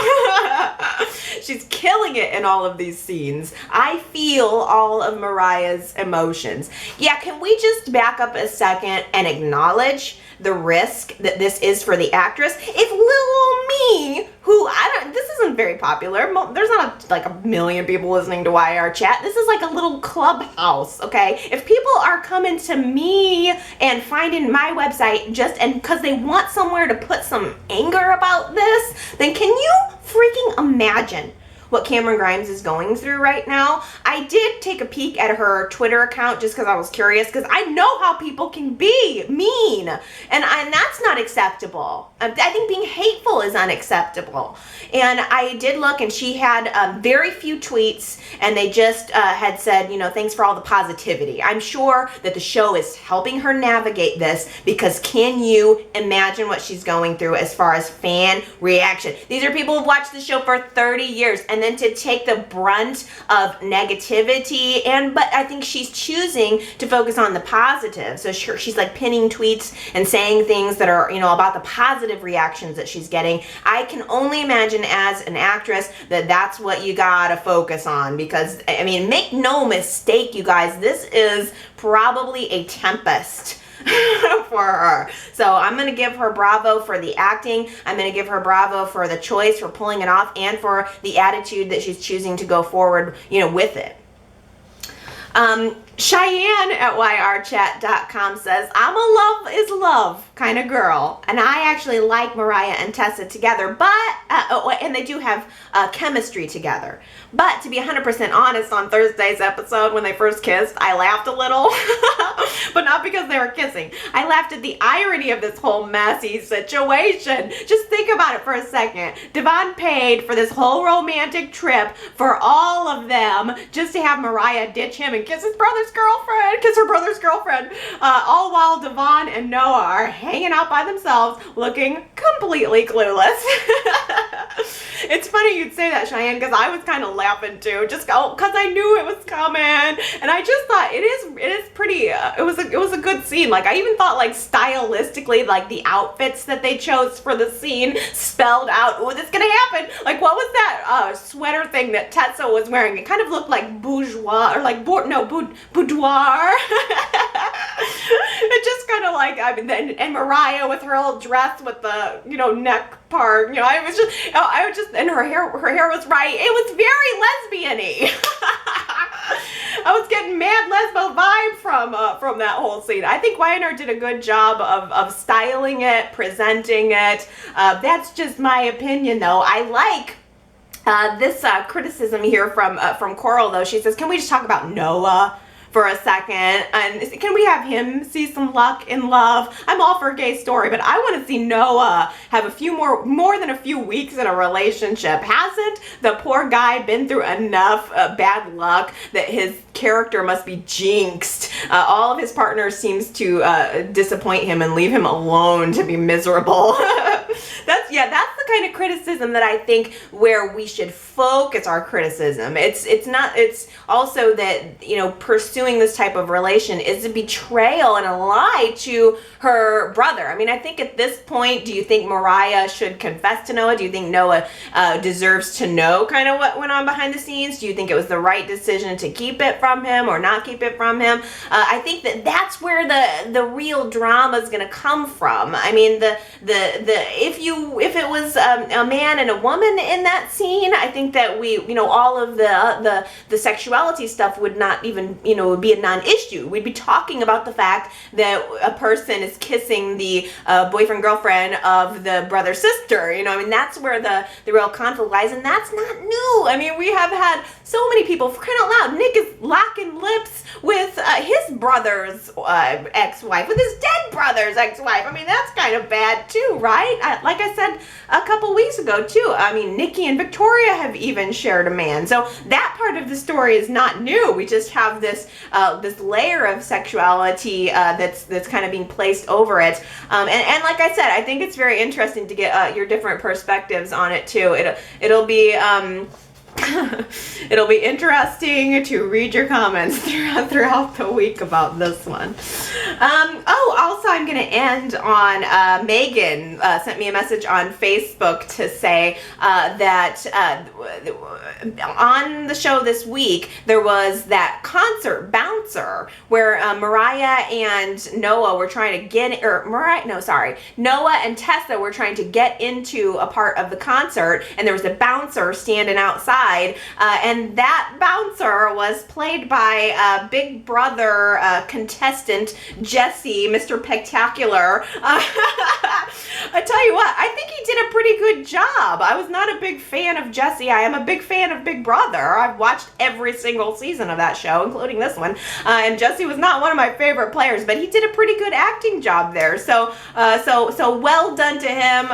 She's killing it in all of these scenes. I feel all of Mariah's emotions. Yeah, can we just back up a second and acknowledge the risk that this is for the actress? If little old me who this isn't very popular. There's not like a million people listening to Y&R Chat. This is like a little clubhouse, okay? If people are coming to me and finding my website and because they want somewhere to put some anger about this, then can you freaking imagine what Cameron Grimes is going through right now? I did take a peek at her Twitter account just because I was curious, because I know how people can be mean, and that's not acceptable. I think being hateful is unacceptable. And I did look, and she had very few tweets, and they just had said, thanks for all the positivity. I'm sure that the show is helping her navigate this, because can you imagine what she's going through as far as fan reaction? These are people who've watched the show for 30 years, and then to take the brunt of negativity, but I think she's choosing to focus on the positive. So she's like pinning tweets and saying things that are, about the positive reactions that she's getting. I can only imagine as an actress that that's what you gotta focus on, because I mean, make no mistake, you guys, this is probably a tempest for her. So I'm going to give her bravo for the acting. I'm going to give her bravo for the choice, for pulling it off, and for the attitude that she's choosing to go forward, with it. Cheyenne at yrchat.com says, I'm a love is love kind of girl, and I actually like Mariah and Tessa together, but and they do have chemistry together. But to be 100% honest, on Thursday's episode when they first kissed, I laughed a little, but not because they were kissing. I laughed at the irony of this whole messy situation. Just think about it for a second. Devon paid for this whole romantic trip for all of them just to have Mariah ditch him and kiss her brother's girlfriend, all while Devon and Noah are hanging out by themselves looking completely clueless. It's funny you'd say that, Cheyenne, because I was kind of laughing too, just because I knew it was coming, and I just thought it is pretty. It was a good scene. Like, I even thought, like, stylistically, like the outfits that they chose for the scene spelled out, oh, this is gonna happen. Like, what was that sweater thing that Tessa was wearing? It kind of looked like bourgeois, or like boudoir. It just kind of like, I mean, and Mariah with her old dress with the neck part. I was just, and her hair was right. It was very lesbian-y. I was getting mad lesbo vibe from that whole scene. I think Y&R did a good job of styling it, presenting it. That's just my opinion, though. I like this criticism here from Coral, though. She says, can we just talk about Noah for a second, and can we have him see some luck in love? I'm all for a gay story, but I want to see Noah have a few more than a few weeks in a relationship. Hasn't the poor guy been through enough bad luck that his character must be jinxed? All of his partners seems to disappoint him and leave him alone to be miserable. That's the kind of criticism that I think where we should focus our criticism. It's also that pursuing this type of relation is a betrayal and a lie to her brother. I mean, I think at this point, do you think Mariah should confess to Noah? Do you think Noah deserves to know kind of what went on behind the scenes? Do you think it was the right decision to keep it from him or not keep it from him? I think that's where the real drama is going to come from. I mean, if it was a man and a woman in that scene, I think that all of the sexuality stuff would not even would be a non-issue. We'd be talking about the fact that a person is kissing the boyfriend girlfriend of the brother sister. I mean, that's where the real conflict lies, and that's not new. I mean, we have had so many people, for crying out loud, Nick is locking lips with his brother's ex-wife, with his dead brother's ex-wife. I mean, that's kind of bad too, right? Like I said a couple weeks ago too, I mean, Nikki and Victoria have even shared a man. So that part of the story is not new. We just have this layer of sexuality that's kind of being placed over it. And like I said, I think it's very interesting to get your different perspectives on it too. It'll be It'll be interesting to read your comments throughout the week about this one. Also, I'm going to end on Megan sent me a message on Facebook to say that on the show this week, there was that concert bouncer where Mariah and Noah were trying to get, Noah and Tessa were trying to get into a part of the concert, and there was a bouncer standing outside, and that bouncer was played by Big Brother contestant Jesse, Mr. Pectacular. I tell you what, I think he did a pretty good job. I was not a big fan of Jesse. I am a big fan of Big Brother. I've watched every single season of that show, including this one, and Jesse was not one of my favorite players, but he did a pretty good acting job there. So well done to him.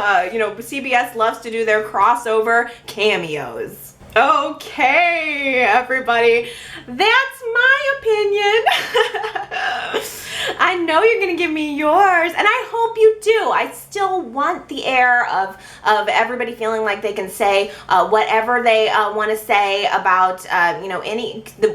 CBS loves to do their crossover cameos. Okay, everybody, that's my opinion. I know you're gonna give me yours, and I hope you do. I still want the air of everybody feeling like they can say whatever they want to say about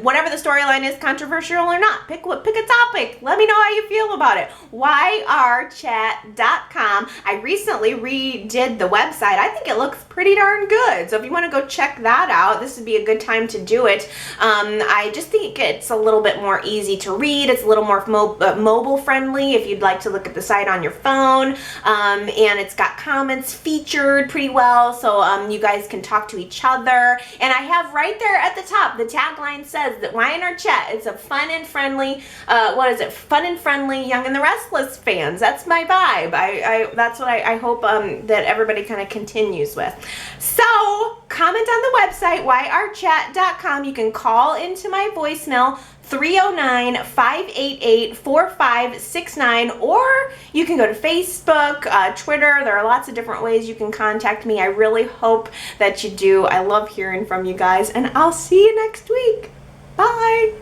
whatever the storyline is, controversial or not. Pick a topic. Let me know how you feel about it. YRChat.com. I recently redid the website. I think it looks pretty darn good. So if you want to go check that out, this would be a good time to do it. I just think it's a little bit more easy to read. It's a little more mobile friendly if you'd like to look at the site on your phone, and it's got comments featured pretty well, so you guys can talk to each other. And I have right there at the top, the tagline says that Y&R Chat, it's a fun and friendly, fun and friendly Young and the Restless fans. That's my vibe. That's what I hope that everybody kind of continues with. So comment on the website, yrchat.com. You can call into my voicemail, 309-588-4569, or you can go to Facebook, Twitter. There are lots of different ways you can contact me. I really hope that you do. I love hearing from you guys, and I'll see you next week. Bye.